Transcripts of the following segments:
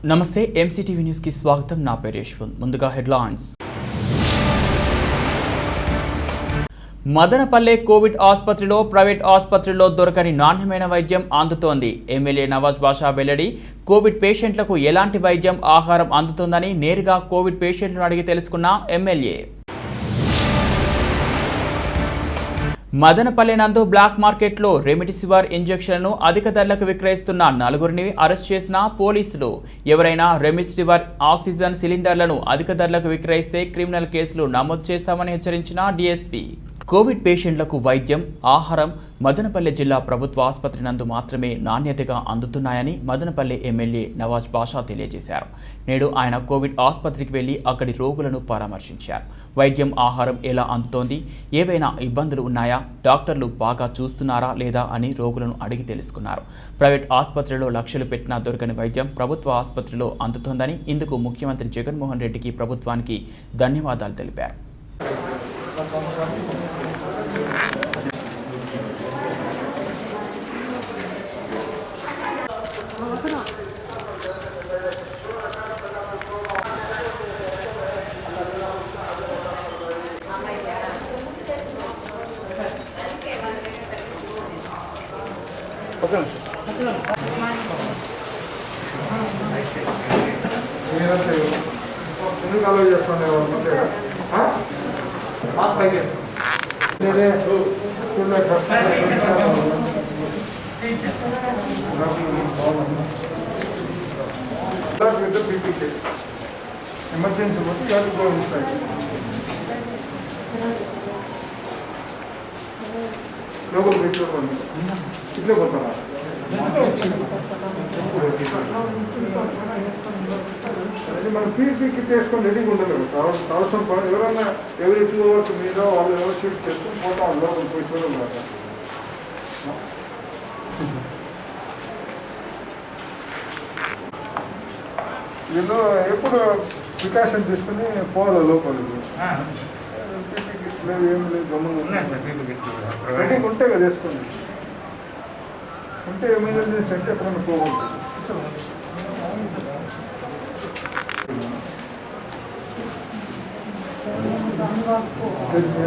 నమస్తే MCTV news కి స్వాగతం. నా పేరు యశ్వంత్. ముందుగా హెడ్లైన్స్. మదనపల్లె కోవిడ్ ఆసుపత్రిలో ప్రైవేట్ ఆసుపత్రిలో దొరకని నాణ్యమైన వైద్యం అందుతోంది. ఎమ్మెల్యే నవాజ్ బాషా వెల్లడి. కోవిడ్ పేషెంట్లకు ఎలాంటి వైద్యం ఆహారం అందుతుందని నేరుగా కోవిడ్ పేషెంట్లను అడిగి తెలుసుకున్న ఎమ్మెల్యే. మదనపల్లె నందు బ్లాక్ మార్కెట్లో రెమిడిసివిర్ ఇంజెక్షన్లను అధిక ధరలకు విక్రయిస్తున్న నలుగురిని అరెస్ట్ చేసిన పోలీసులు. ఎవరైనా రెమిడిసివిర్ ఆక్సిజన్ సిలిండర్లను అధిక ధరలకు విక్రయిస్తే క్రిమినల్ కేసులు నమోదు చేస్తామని హెచ్చరించిన డీఎస్పీ. కోవిడ్ పేషెంట్లకు వైద్యం, ఆహారం మదనపల్లె జిల్లా ప్రభుత్వ ఆసుపత్రి నందు మాత్రమే నాణ్యతగా అందుతున్నాయని మదనపల్లె ఎమ్మెల్యే నవాజ్ బాషా తెలియజేశారు. నేడు ఆయన కోవిడ్ ఆసుపత్రికి వెళ్లి అక్కడి రోగులను పరామర్శించారు. వైద్యం, ఆహారం ఎలా అందుతోంది, ఏవైనా ఇబ్బందులు ఉన్నాయా, డాక్టర్లు బాగా చూస్తున్నారా లేదా అని రోగులను అడిగి తెలుసుకున్నారు. ప్రైవేట్ ఆసుపత్రిలో లక్షలు పెట్టినా దొరకని వైద్యం ప్రభుత్వ ఆసుపత్రిలో అందుతోందని, ఇందుకు ముఖ్యమంత్రి జగన్మోహన్ రెడ్డికి ప్రభుత్వానికి ధన్యవాదాలు తెలిపారు. ఎందుకు అలవ్ చేస్తుండే ఎమర్జెన్సీ పోతే ఇలాంటి ఉపయోగిస్తాయి. లోపల పెట్టుకోండి, ఇట్లే పోతారా? మనం పీపీకి చేసుకొని రెడీగా ఉండలేదు. అవసరం ఎవరన్నా ఎవరి 2 hours మీద వాళ్ళు ఎవరు షిఫ్ట్ చేసుకుని పోతాం లోపల పోయి ఉన్నారు. వీళ్ళు ఎప్పుడు ప్రికాషన్ తీసుకుని పోవాలి లోపలికి. పీపీ కిట్స్ లేవు, ఏం లేదు, గమ్మున రెడీగా ఉంటే కదా వేసుకోండి. ఉంటే ఎమర్జెన్సీ అంటే ఎప్పుడన్నా పోవాలి.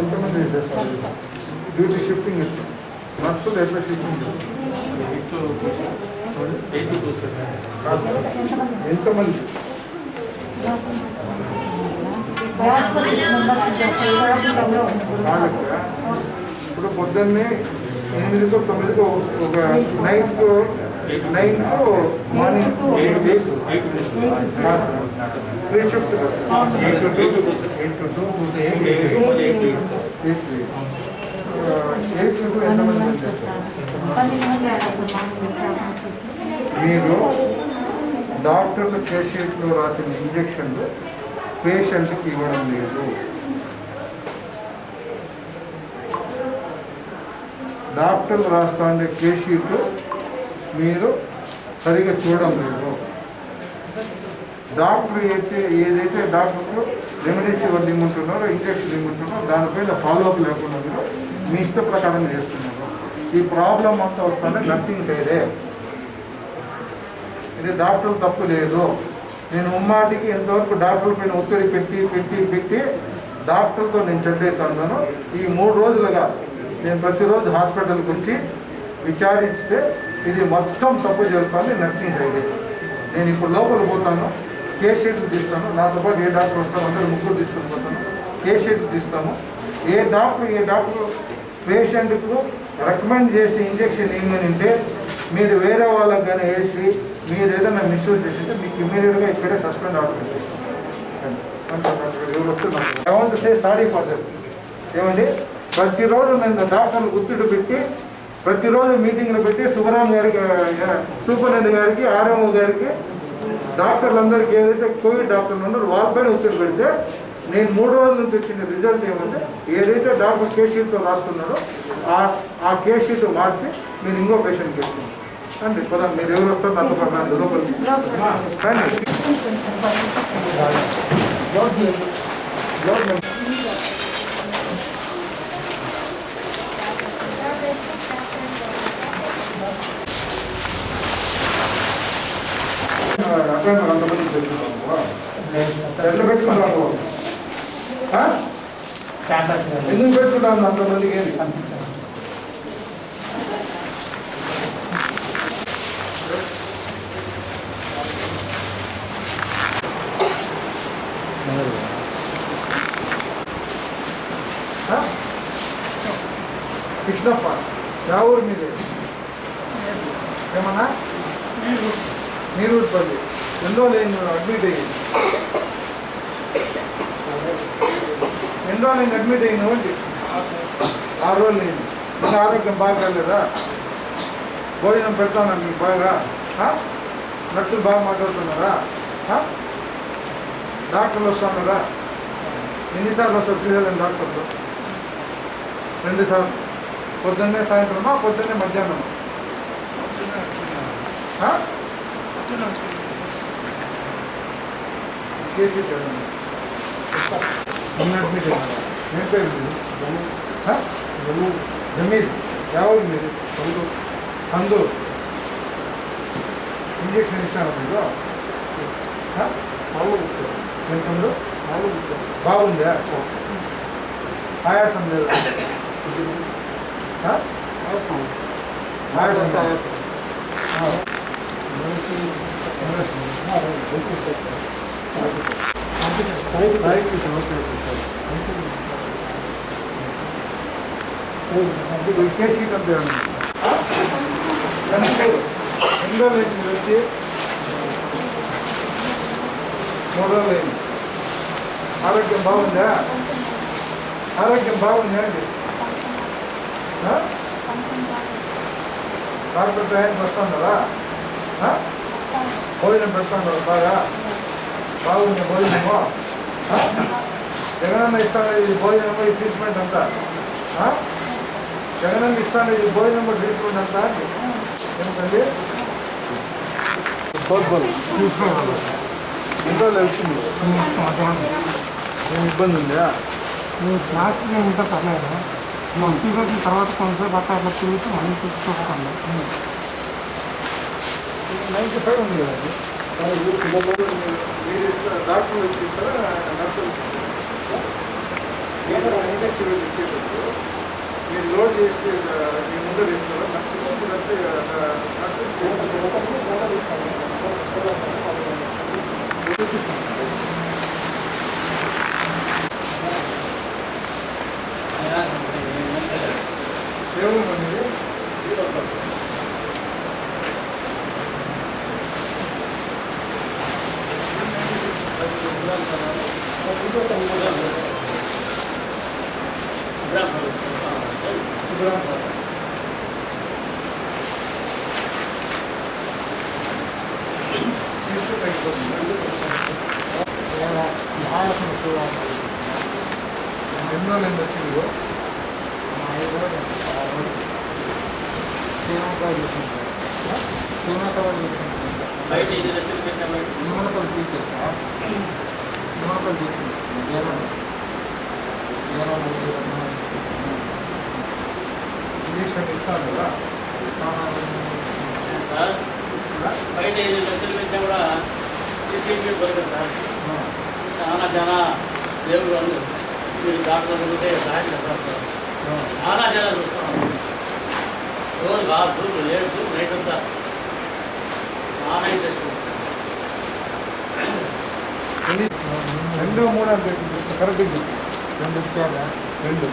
ఎంతమంది చేస్తారు డ్యూటీ షిఫ్టింగ్ ఇస్తాం. నర్సులు ఎట్లా షిఫ్టింగ్ ఎంతమంది? ఇప్పుడు పొద్దున్నే 8 to 9 ఒక nine to morning 8 3 shift 8 to 2 ఎంతమంది? మీరు డాక్టర్లు కేస్ షీట్లో రాసిన ఇంజక్షన్లు పేషెంట్కి ఇవ్వడం లేదు. డాక్టర్లు రాస్తా ఉండే కేస్ షీట్లు మీరు సరిగా చూడడం లేదు. డాక్టర్ ఏదైతే డాక్టర్లు రెమిడిసివిర్ ఇమ్మంటున్నారో, ఇంజక్షన్ ఇమ్మంటున్నారో దానిపైన ఫాలోఅప్ లేకుండా మీరు మీ ఇష్ట ప్రకారం చేస్తున్నారు. ఈ ప్రాబ్లం అంతా వస్తుంటే నర్సింగ్ సైడే. ఇది డాక్టర్లు తప్పు లేదు. నేను ఉమ్మాటికి ఎంతవరకు డాక్టర్ల పైన ఒత్తిడి పెట్టి డాక్టర్తో నేను చెడ్డవుతున్నాను. ఈ 3 రోజులుగా నేను ప్రతిరోజు హాస్పిటల్కి వచ్చి విచారిస్తే ఇది మొత్తం తప్పు జరుగుతుంది నర్సింగ్ సైడే. నేను ఇప్పుడు లోపల పోతాను, కేస్ షీట్లు తీస్తాను. నాతో పాటు ఏ డాక్టర్ వస్తాను, అందరూ ముగ్గురు తీసుకొని పోతాను. కేస్ షీట్లు తీస్తాము. ఏ డాక్టర్ పేషెంట్కు రికమెండ్ చేసి ఇంజక్షన్ ఇవ్వమంటే మీరు వేరే వాళ్ళకి కానీ వేసి మీరు ఏదైనా మిస్యూజ్ చేసింటే మీకు ఇమీడియట్గా ఇక్కడే సస్పెండ్ ఆర్డర్ పెట్టేస్తాను. ఎవరు వస్తున్నారు I want to say sorry for that. ఏమండి, ప్రతిరోజు నేను డాక్టర్లు గుర్తుడు పెట్టి ప్రతిరోజు మీటింగ్లు పెట్టి సుబ్బరామ్ గారికి, సూపరింటెండెంట్ గారికి, ఆర్ఎంఓ గారికి, డాక్టర్లందరికీ ఏదైతే కోవిడ్ డాక్టర్లు ఉన్నారో వాళ్ళపైన ఒత్తిడి పెడితే నేను 3 రోజుల నుంచి వచ్చిన రిజల్ట్ ఏమంటే ఏదైతే డాక్టర్ కేస్ షీట్తో రాస్తున్నారో ఆ కేస్ షీట్ మార్చి మీరు ఇంకో పేషెంట్కి వేసుకున్నాను అండి. పదా మీరు ఎవరు వస్తారు నాతో పాటు లోపలికి అక్కడ అంతమంది పెట్టుకున్నావు ఎట్లా పెట్టుకున్నావు ఎందుకు పెట్టుకున్నావు అంతమందికి ఏంటి కృష్ణప్ప యా ఊరు మీది ఏమన్నా నీరూరుపల్లి ఎన్నో నేను అడ్మిట్ అయ్యింది ఎన్నో నేను అడ్మిట్ అయిన ఏంటి 6 రోజులు అయింది ఇంకా ఆరోగ్యం బాగా లేదా భోజనం పెడతాను మీకు బాగా నర్సులు బాగా మాట్లాడుతున్నారా డాక్టర్లు వస్తున్నారా ఎన్నిసార్లు వస్తారు చూడాలని డాక్టర్లు 2 సార్లు పొద్దున్నే సాయంత్రమా పొద్దున్నే మధ్యాహ్నమా కేసీ అడ్మిట్ ఏం పేరు జమీల్ ఎవరు మీరు కందు ఇంజక్షన్ ఇస్తాను మీరు ఎంతందు బాగుందా ఆయాసం లేదు కేసీ కంటే ఎన్నో వచ్చి 3 రోజులు అయింది ఆరోగ్యం బాగుందా అండి డాక్టర్ టైంకి వస్తున్నారా భోజనం పెడుతున్నారు బాగా బాగుంది భోజనము జగనన్న ఇస్తాను ఇది భోజనము ఈ ట్రీట్మెంట్ అంతా జగనన్న ఇస్తాను ఇది భోజనము ట్రీట్మెంట్ అంతా ఎందుకండి ఎంతో వచ్చింది ఏం ఇబ్బంది ఉందా నువ్వు క్లాస్లో ఉంటే పర్లేదు ఇంటికి తర్వాత కొంతసేపు అట్లా అట్లా తిరుగుతూ మళ్ళీ చూసుకోకుండా 95 ఉంది కదండి మీరు డాక్టర్లు వచ్చి ఇస్తారా నర్సులు ఇండస్ట్రీ ఇచ్చేటప్పుడు మీరు లోడ్ చేసి మీ ముందర ఇస్తారా నర్సులు దేవుడు ఎన్నో నేను వచ్చింది బయట 5 లక్షలు పెట్టాము నిమ్మలపల్లి తీసేసా నిమ్మలపల్లి తీసుకుంటాం ఇంజక్షన్ ఇస్తాను కదా సార్ బయట 5 లక్షలు పెట్టినా కూడా ట్రీట్మెంట్ దొరకదు సార్ చాలా దేవుడు వాళ్ళు మీరు డాక్టర్ ఉంటే సహాయం చేస్తారు సార్ చాలా చూస్తాం రోజు 6 7 నైట్ అంతా చాలా ఇంట్రెస్ట్ రెండో మూడో కరెక్ట్ రెండు ఇచ్చారా 2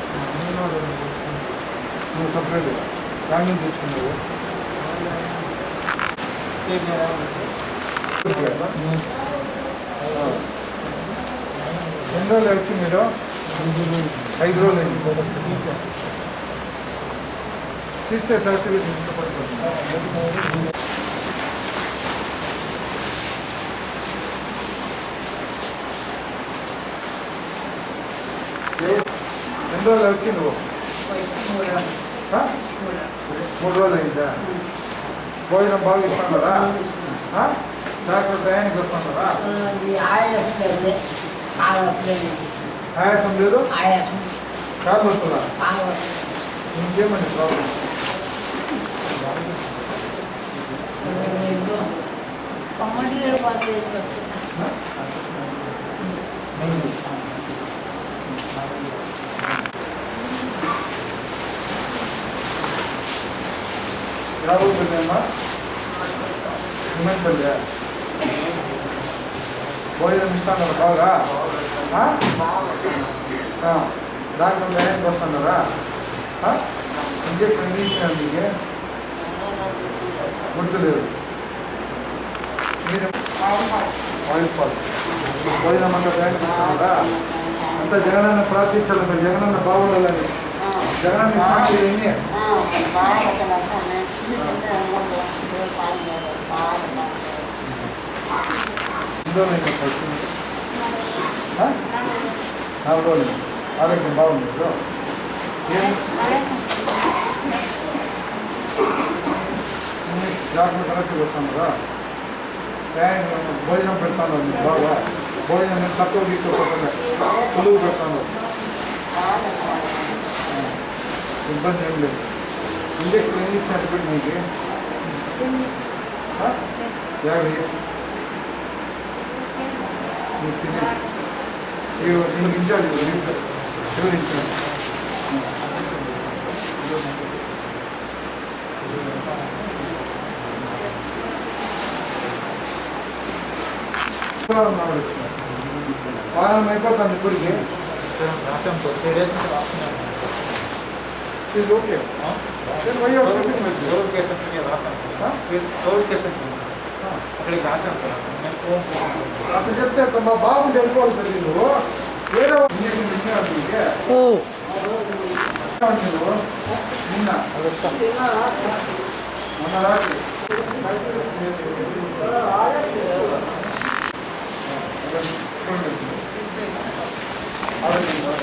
నువ్వు సపరేట్ దాని నుంచి తెచ్చుకున్నావు ఎన్ని రోజులు వచ్చి మీరు 5 రోజులు అయింది తీస్తే సర్టిఫికేట్ ఇష్టపడుతుంది ఎన్ని రోజులు వచ్చి నువ్వు 3 రోజులు అయిందా భోజనం బాగా ఇస్తున్నారా డాక్టర్ టయానికి వస్తున్నారా ఆయాసం లేదు కాళ్ళు వస్తుందా ఇంకేమండి ప్రాబ్లం కమ్మటి ಯಾವ ಊರಿನಮ್ಮ ಸಿಮೆಂಟಲ್ಲೇ భోజనం ఇస్తాను బాగా డాక్టర్ ఏం వస్తున్నారా ఇంజక్షన్ ఇచ్చినాను మీకు గుర్తులేదు మీరు ఆయిల్ పాలు భోజనం అంతా బ్యాంక్ ఇస్తున్నారా అంతా జగనన్న ప్రార్థించాలి మీరు జగనన్న బాగుండాలని జగనన్న ఎన్ని నాలుగు రోజులు ఆరోగ్యం బాగుంది డాక్టర్ కరెక్ట్గా వస్తున్నారా భోజనం పెడతాను బాగా భోజనం తక్కువ తీసుకోకుండా తెలుగు పెడతాను ఇబ్బంది ఏం లేదు ఇంజక్షన్ ఎన్ని ఇచ్చినట్టు మీకు 50 నిమిషాలు వివరించాను వారం అయిపోతాను ఇప్పటికి ఇది ఓకే అప్పుడు చెప్తే మా బాబు వెళ్ళిపోవాలి సార్ నువ్వు వేరే ఇంజక్షన్ ఇచ్చినట్టు నిన్న మొన్న రాత్రి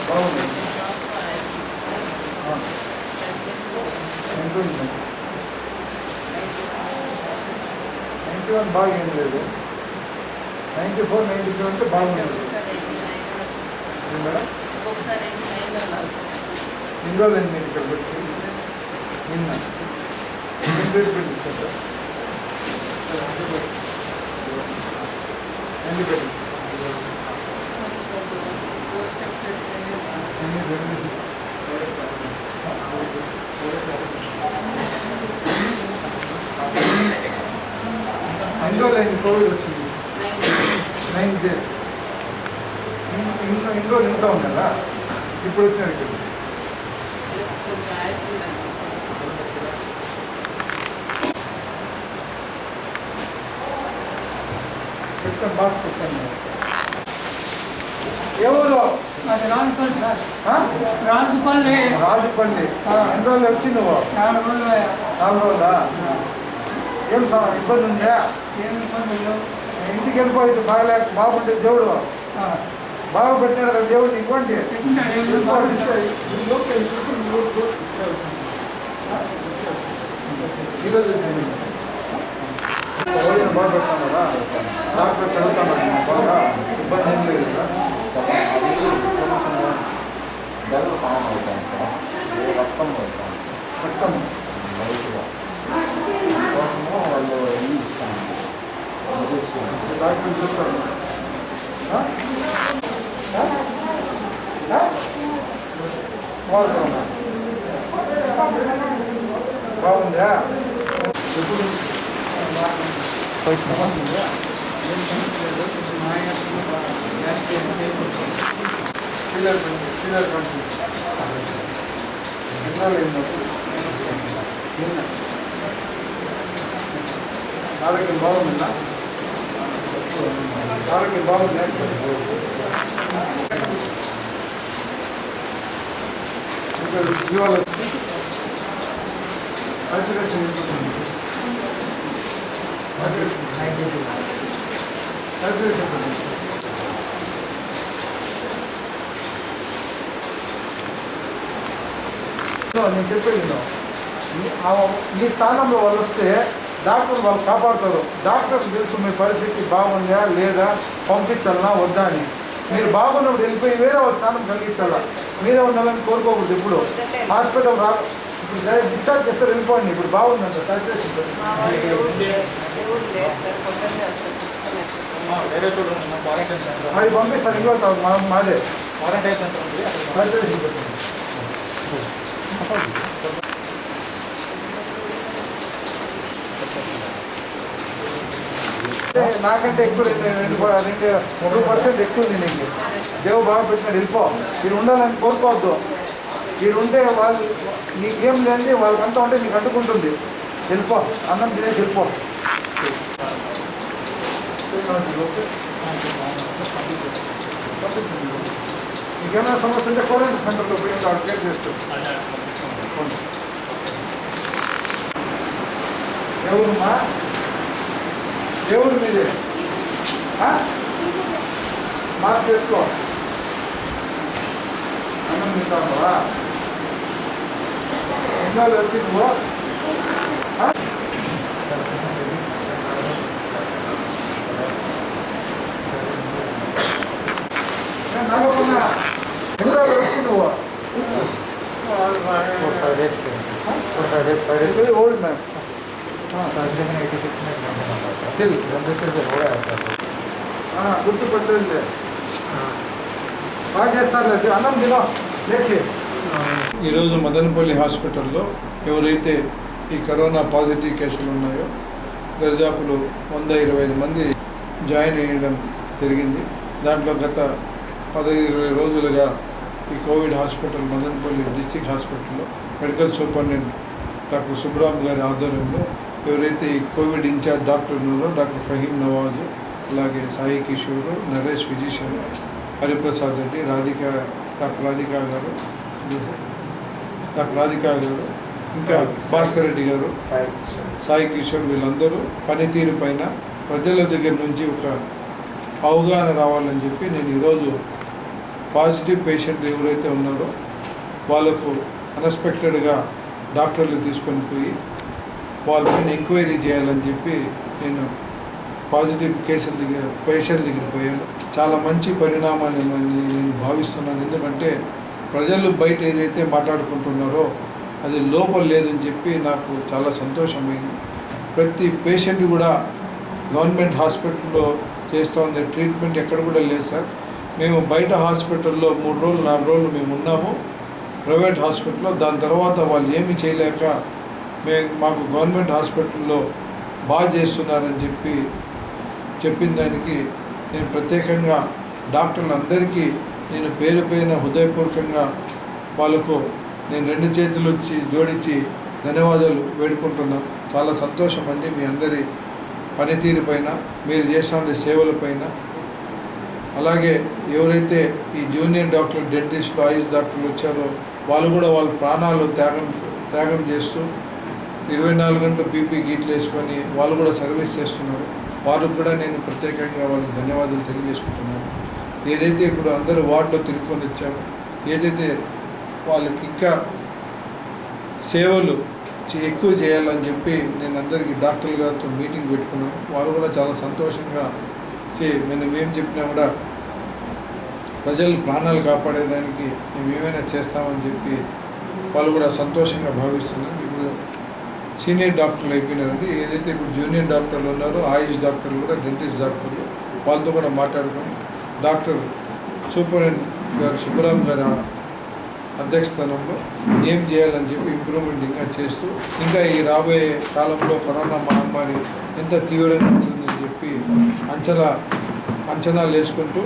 బాగుంది 91 బాగా ఏం లేదు 94, 97 అంటే బాగుంది మేడం ఇన్ని రోజులు అయింది నేను ఇక్కడ పెట్టి నిన్న రేటు పెట్టిస్తాను సార్ ఎన్ని పెట్టి అన్ని రోజులు అయింది కోవిడ్ వచ్చింది 9 days ఇన్ని రోజులు ఇంట్లో ఉందా ఇప్పుడు వచ్చినారు ఇక్కడ చెప్తాను బాగా చెప్తాను ఎవరు అది రాజుపల్లి సార్ రాజుపల్లి రాజుపల్లి ఎన్ని రోజులు వచ్చి నువ్వు 4 రోజులు 4 రోజులా ఏం సార్ ఇబ్బంది ఉందా ఏమి ఇబ్బంది లేవు ఇంటికి వెళ్ళిపోయింది బాగా బాగుంటే దేవుడు బాగా పెట్టినాడు కదా దేవుడు ఇవ్వండి ఈరోజు బాగా పెడతాను కదా డాక్టర్ చదువుతాను బాగా ఇబ్బంది ఏం లేదు కదా రక్తం డాక్టర్ చెప్తాను బాగుందా ఎప్పుడు ఆరోగ్యం బాగుందా ఆరోగ్యం బాగుందా ఇవాళ నేను చెప్పేది మీ స్థానంలో వాళ్ళు వస్తే డాక్టర్ వాళ్ళు కాపాడుతారు డాక్టర్కి తెలుసు మీ పరిస్థితి బాగుందా లేదా పంపించాలన్నా వద్దా అని మీరు బాగున్నప్పుడు వెళ్ళిపోయి వేరే వాళ్ళ స్థానం కలిగించాలా మీరే ఉండాలని కోరుకోకూడదు ఇప్పుడు హాస్పిటల్ ఇప్పుడు డిశ్చార్జ్ చేస్తే వెళ్ళిపోండి ఇప్పుడు బాగుందంట సాచురేషన్ వేరే చోట ఉన్నాం క్వారంటైన్ సెంటర్ మరి పంపిస్తాను ఇంకో మాదే క్వారంటైన్ సెంటర్ ఉంది అక్కడ నాకంటే ఎక్కువ 2% ఎక్కువ ఉంది నీకు. దేవు బాగా పెట్టినాడు, వెళ్ళిపో. మీరు ఉండాలని కోరుకోవద్దు. మీరు ఉంటే వాళ్ళు నీకేం లేనిది వాళ్ళకంతా ఉంటే నీకు అంటుకుంటుంది. వెళ్ళిపో, అన్నం తినేసి వెళ్ళిపో. నీకేమైనా సమస్య ఉంటే క్వారంటైన్ సెంటర్లో పోయి కేర్ చేస్తుంది. ఎవరుమా దేవుడు మీదే మార్క్ చేసుకో. అన్నం తింటావా? ఎన్నాళ్ళు వచ్చి నువ్వు నాగపన్నా ఎన్నాళ్ళు వచ్చి నువ్వు ఓల్డ్ మ్యామ్ గుర్తుపట్టలేదు. బాగా చేస్తారు లేదు అన్నం తినో లేచి. ఈరోజు మదనపల్లి హాస్పిటల్లో ఎవరైతే ఈ కరోనా పాజిటివ్ కేసులు ఉన్నాయో దరిదాపులు 125 మంది జాయిన్ అయ్యడం జరిగింది. దాంట్లో గత 15-20 రోజులుగా ఈ కోవిడ్ హాస్పిటల్ మదనపల్లి డిస్ట్రిక్ట్ హాస్పిటల్లో మెడికల్ సూపరింటెండెంట్ డాక్టర్ సుబ్రామ్ గారి ఆధ్వర్యంలో ఎవరైతే ఈ కోవిడ్ ఇన్ఛార్జ్ డాక్టర్ ఉన్నారో డాక్టర్ ఫహీం నవాజు, అలాగే సాయి కిషోర్, నరేష్ ఫిజిషియన్, హరిప్రసాద్ రెడ్డి, డాక్టర్ రాధికా గారు, ఇంకా భాస్కర్ రెడ్డి గారు, సాయి కిషోర్, వీళ్ళందరూ పనితీరు పైన ప్రజల దగ్గర నుంచి ఒక అవగాహన రావాలని చెప్పి నేను ఈరోజు పాజిటివ్ పేషెంట్ ఎవరైతే ఉన్నారో వాళ్ళకు అన్ఎక్స్పెక్టెడ్గా డాక్టర్లు తీసుకొని పోయి వాళ్ళపైన ఎంక్వైరీ చేయాలని చెప్పి నేను పాజిటివ్ పేషెంట్ దగ్గర పోయాను. చాలా మంచి పరిణామాన్ని నేను భావిస్తున్నాను. ఎందుకంటే ప్రజలు బయట ఏదైతే మాట్లాడుకుంటున్నారో అది లోపల లేదని చెప్పి నాకు చాలా సంతోషమైంది. ప్రతి పేషెంట్ కూడా గవర్నమెంట్ హాస్పిటల్లో చేస్తూ ఉంది ట్రీట్మెంట్ ఎక్కడ కూడా లేదు సార్. మేము బయట హాస్పిటల్లో 3 రోజులు 4 రోజులు మేము ఉన్నాము ప్రైవేట్ హాస్పిటల్లో. దాని తర్వాత వాళ్ళు ఏమీ చేయలేక మాకు గవర్నమెంట్ హాస్పిటల్లో బాగా చేస్తున్నారని చెప్పిన దానికి నేను ప్రత్యేకంగా డాక్టర్లందరికీ నేను పేరు పైన హృదయపూర్వకంగా వాళ్ళకు నేను 2 చేతులు జోడించి ధన్యవాదాలు వేడుకుంటున్నాను. చాలా సంతోషం అండి మీ అందరి పనితీరు పైన, మీరు చేస్తున్న సేవల పైన. అలాగే ఎవరైతే ఈ జూనియర్ డాక్టర్, డెంటిస్టులు, ఆయుష్ డాక్టర్లు వచ్చారో వాళ్ళు కూడా వాళ్ళ ప్రాణాలు త్యాగం చేస్తూ 24 గంటలు పీపీ కిట్లు వేసుకొని వాళ్ళు కూడా సర్వీస్ చేస్తున్నారు. వారికి కూడా నేను ప్రత్యేకంగా వాళ్ళకి ధన్యవాదాలు తెలియజేసుకుంటున్నాను. ఏదైతే ఇప్పుడు అందరూ వార్డులో తిరుక్కొని వచ్చామో, ఏదైతే వాళ్ళకి ఇంకా సేవలు ఎక్కువ చేయాలని చెప్పి నేను అందరికీ డాక్టర్ల గారితో మీటింగ్ పెట్టుకున్నాను. వాళ్ళు కూడా చాలా సంతోషంగా మేము ఏం చెప్పినా కూడా ప్రజలు ప్రాణాలు కాపాడేదానికి మేము ఏమైనా చేస్తామని చెప్పి వాళ్ళు కూడా సంతోషంగా భావిస్తున్నారు. ఇప్పుడు సీనియర్ డాక్టర్లు అయిపోయినారండి. ఏదైతే ఇప్పుడు జూనియర్ డాక్టర్లు ఉన్నారో ఆయుష్ డాక్టర్లు కూడా, డెంటిస్ట్ డాక్టర్లు వాళ్ళతో కూడా మాట్లాడుకొని డాక్టర్ సూపరింటెండెంట్ గారు సుబ్రామ్ గారి అధ్యక్షస్థానంలో ఏం చేయాలని చెప్పి ఇంప్రూవ్మెంట్ ఇంకా చేస్తూ, ఇంకా ఈ రాబోయే కాలంలో కరోనా మహమ్మారి ఎంత తీవ్రంగా ఉంటుందని చెప్పి అంచనాలు వేసుకుంటూ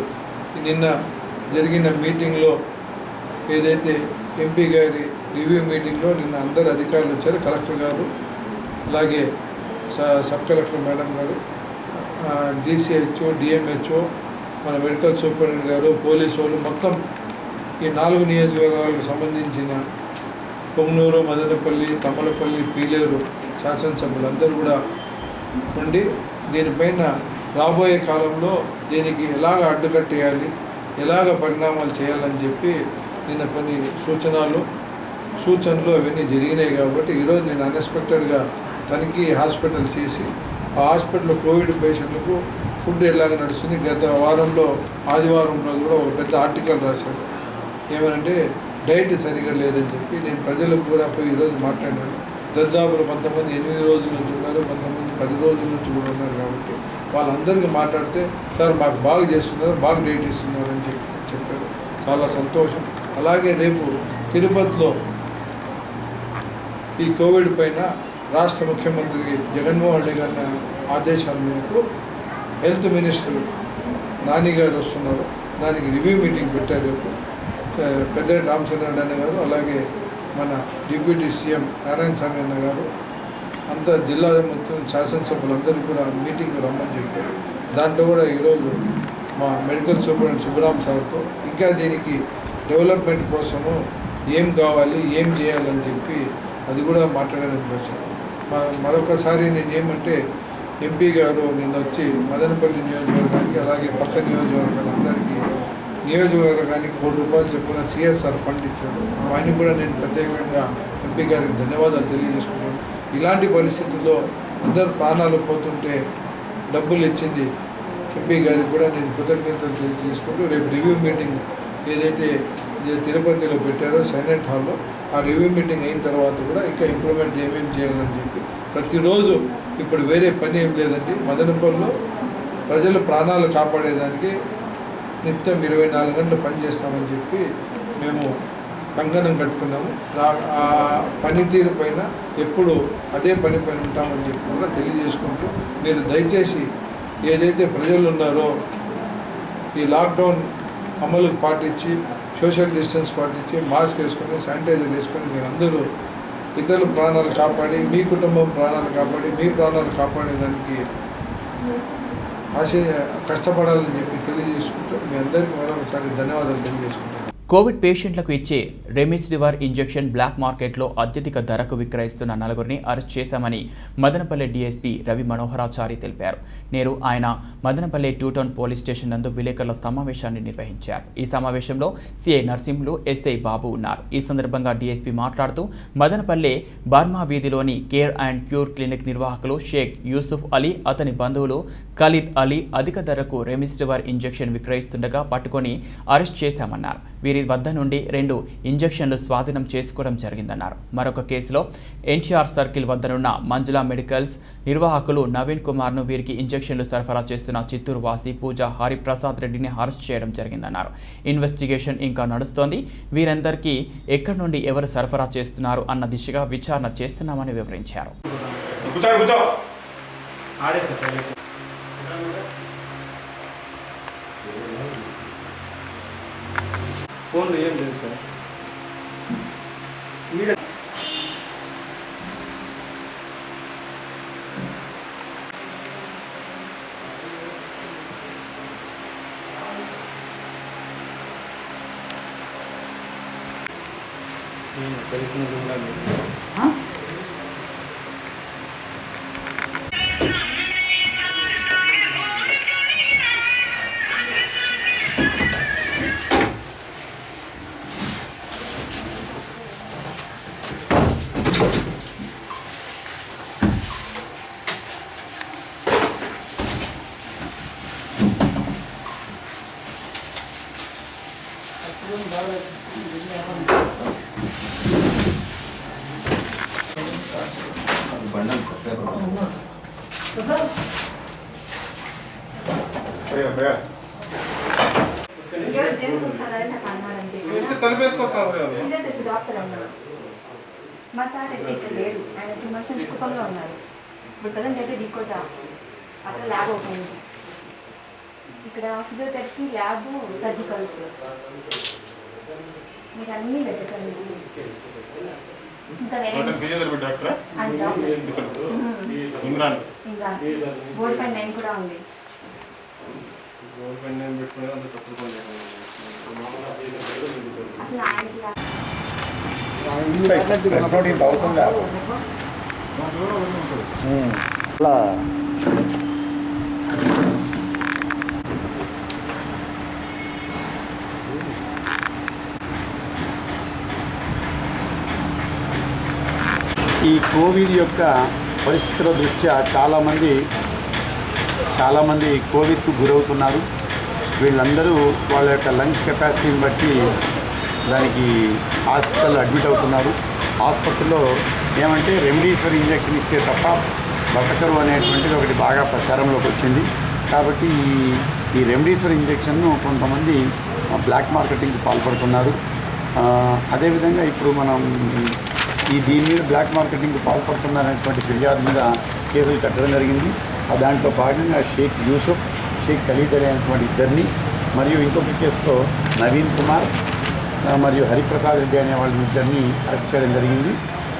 నిన్న జరిగిన మీటింగ్లో ఏదైతే ఎంపీ గారి రివ్యూ మీటింగ్లో నిన్న అందరు అధికారులు వచ్చారు. కలెక్టర్ గారు, అలాగే సబ్ కలెక్టర్ మేడం గారు, DCHO, DMHO, మన మెడికల్ సూపరింటెండెంట్ గారు, పోలీసు వాళ్ళు, మొత్తం ఈ 4 నియోజకవర్గాలకు సంబంధించిన పొంగనూరు, మదనపల్లి, తమ్మలపల్లి, పీలేరు శాసనసభ్యులందరూ కూడా ఉండి దీనిపైన రాబోయే కాలంలో దీనికి ఎలాగ అడ్డుకట్టేయాలి, ఎలాగ పరిణామాలు చేయాలని చెప్పి నిన్న కొన్ని సూచనలు అవన్నీ జరిగినాయి. కాబట్టి ఈరోజు నేను అన్ఎక్స్పెక్టెడ్గా తనిఖీ హాస్పిటల్ చేసి ఆ హాస్పిటల్లో కోవిడ్ పేషెంట్లకు ఫుడ్ ఎలాగ నడుస్తుంది. గత వారంలో ఆదివారం రోజు కూడా ఒక పెద్ద ఆర్టికల్ రాశారు. ఏమనంటే డైట్ సరిగా లేదని చెప్పి. నేను ప్రజలకు కూడా పోయి ఈరోజు మాట్లాడాను. దరిదాపులు కొంతమంది 8 రోజుల నుంచి ఉన్నారు, కొంతమంది 10 రోజుల నుంచి కూడా ఉన్నారు. కాబట్టి వాళ్ళందరికీ మాట్లాడితే సార్ మాకు బాగా చేస్తున్నారు, బాగా డేట్ ఇస్తున్నారు అని చెప్పారు. చాలా సంతోషం. అలాగే రేపు తిరుపతిలో ఈ కోవిడ్ పైన రాష్ట్ర ముఖ్యమంత్రి జగన్మోహన్ రెడ్డి గారి ఆదేశాల మేరకు హెల్త్ మినిస్టర్ నాని గారు వస్తున్నారు. దానికి రివ్యూ మీటింగ్ పెట్టారు రేపు. పెద్దిరెడ్డి రామచంద్రరెడ్డి అన్న గారు, అలాగే మన డిప్యూటీ సీఎం నారాయణ స్వామి అన్న గారు, అంతా జిల్లా మొత్తం శాసనసభ్యులందరూ కూడా మీటింగ్ రమ్మని చెప్పారు. దాంట్లో కూడా ఈరోజు మా మెడికల్ సూపరింటెండెంట్ సుబ్బరామ్ సార్తో ఇంకా దీనికి డెవలప్మెంట్ కోసము ఏం కావాలి, ఏం చేయాలని చెప్పి అది కూడా మాట్లాడడానికి వచ్చాను. మరొకసారి నేను ఏమంటే ఎంపీ గారు నిన్న వచ్చి మదనపల్లి నియోజకవర్గానికి, అలాగే పక్క నియోజకవర్గాలందరికీ నియోజకవర్గానికి ₹1,00,00,000 చొప్పున CSR ఫండ్ ఇచ్చారు. వాటిని కూడా నేను ప్రత్యేకంగా ఎంపీ గారికి ధన్యవాదాలు తెలియజేసుకున్నాను. ఇలాంటి పరిస్థితుల్లో అందరు ప్రాణాలు పోతుంటే డబ్బులు ఇచ్చింది ఎంపీ గారికి కూడా నేను కృతజ్ఞతలు తెలియజేసుకుంటూ రేపు రివ్యూ మీటింగ్ ఏదైతే తిరుపతిలో పెట్టారో సైలెంట్ హాల్లో, ఆ రివ్యూ మీటింగ్ అయిన తర్వాత కూడా ఇంకా ఇంప్రూవ్మెంట్ ఏమేమి చేయాలని చెప్పి ప్రతిరోజు ఇప్పుడు వేరే పని ఏం లేదండి. మదనపల్లిలో ప్రజల ప్రాణాలు కాపాడేదానికి నిత్యం 24 గంటలు పనిచేస్తామని చెప్పి మేము కంకణం కట్టుకున్నాము. ఆ పనితీరు పైన ఎప్పుడు అదే పని పైన ఉంటామని చెప్పి కూడా తెలియజేసుకుంటూ మీరు దయచేసి ఏదైతే ప్రజలు ఉన్నారో ఈ లాక్డౌన్ అమలు పాటించి, సోషల్ డిస్టెన్స్ పాటించి, మాస్క్ వేసుకొని, శానిటైజర్ వేసుకొని మీరందరూ ఇతరుల ప్రాణాలు కాపాడి, మీ కుటుంబం ప్రాణాలు కాపాడి, మీ ప్రాణాలు కాపాడేదానికి కష్టపడాలని చెప్పి తెలియజేసుకుంటూ మీ అందరికీ మరొకసారి ధన్యవాదాలు తెలియజేసుకుంటాను. కోవిడ్ పేషెంట్లకు ఇచ్చే రెమిడిసివిర్ ఇంజెక్షన్ బ్లాక్ మార్కెట్లో అత్యధిక ధరకు విక్రయిస్తున్న 4గురిని అరెస్ట్ చేశామని మదనపల్లె డీఎస్పీ రవి మనోహరాచారి తెలిపారు. నేడు ఆయన మదనపల్లె 2 టౌన్ పోలీస్ స్టేషన్ నందు విలేకరుల సమావేశాన్ని నిర్వహించారు. ఈ సమావేశంలో సిఐ నర్సింహులు, ఎస్ఐ బాబు ఉన్నారు. ఈ సందర్భంగా డీఎస్పీ మాట్లాడుతూ మదనపల్లె బర్మా వీధిలోని కేర్ అండ్ క్యూర్ క్లినిక్ నిర్వాహకులు షేక్ యూసుఫ్ అలీ, అతని బంధువులు ఖలీద్ అలీ అధిక ధరకు రెమిడిసివిర్ ఇంజెక్షన్ విక్రయిస్తుండగా పట్టుకొని అరెస్ట్ చేశామన్నారు. వీరి వద్ద నుండి 2 ఇంజెక్షన్లు స్వాధీనం చేసుకోవడం జరిగిందన్నారు. మరొక కేసులో ఎన్టీఆర్ సర్కిల్ వద్దనున్న మంజులా మెడికల్స్ నిర్వాహకులు నవీన్ కుమార్ను వీరికి ఇంజెక్షన్లు సరఫరా చేస్తున్న చిత్తూరు వాసి పూజా హరిప్రసాద్ రెడ్డిని అరెస్ట్ చేయడం జరిగిందన్నారు. ఇన్వెస్టిగేషన్ ఇంకా నడుస్తోంది. వీరందరికీ ఎక్కడి నుండి ఎవరు సరఫరా చేస్తున్నారు అన్న దిశగా విచారణ చేస్తున్నామని వివరించారు. ఫోన్లో ఏం లేదు సార్. తెలిసినట్టు ఉండాలి. మా సార్ అయితే ఇక్కడ లేడు. ఆయన 2 months నుంచి కుప్పంలో ఉన్నారు. ఇప్పుడు ప్రజెంట్ అయితే డీకోట అక్కడ ల్యాబ్ అవుతుంది. ఇక్కడ ఫిజియోథెరపీ ల్యాబ్, సర్జికల్స్, మీకు అన్నీ పెట్టకండి. ఇంకా ఇమ్రాన్ బోర్డ్ పైన నేమ్ కూడా ఉంది. అసలు ఆయనకి ఈ కోవిడ్ యొక్క పరిస్థితుల దృష్ట్యా చాలామంది కోవిడ్కు గురవుతున్నారు. వీళ్ళందరూ వాళ్ళ యొక్క లంగ్ కెపాసిటీని బట్టి దానికి హాస్పిటల్ అడ్మిట్ అవుతున్నారు. హాస్పిటల్లో ఏమంటే రెమిడిసివిర్ ఇంజెక్షన్ ఇస్తే తప్ప బతకరు అనేటువంటిది ఒకటి బాగా ప్రచారంలోకి వచ్చింది. కాబట్టి ఈ రెమ్డెసివిర్ ఇంజెక్షన్ను కొంతమంది బ్లాక్ మార్కెటింగ్కి పాల్పడుతున్నారు. అదేవిధంగా ఇప్పుడు మనం దీని మీద బ్లాక్ మార్కెటింగ్కి పాల్పడుతున్నారనేటువంటి ఫిర్యాదు మీద కేసులు కట్టడం జరిగింది. దాంట్లో భాగంగా షేక్ యూసుఫ్, షేక్ ఖలీద్ అనేటువంటి ఇద్దరిని, మరియు ఇంకొక కేసులో నవీన్ కుమార్ మరియు హరిప్రసాద్ రెడ్డి అనే వాళ్ళని ఇద్దరిని అరెస్ట్ చేయడం జరిగింది.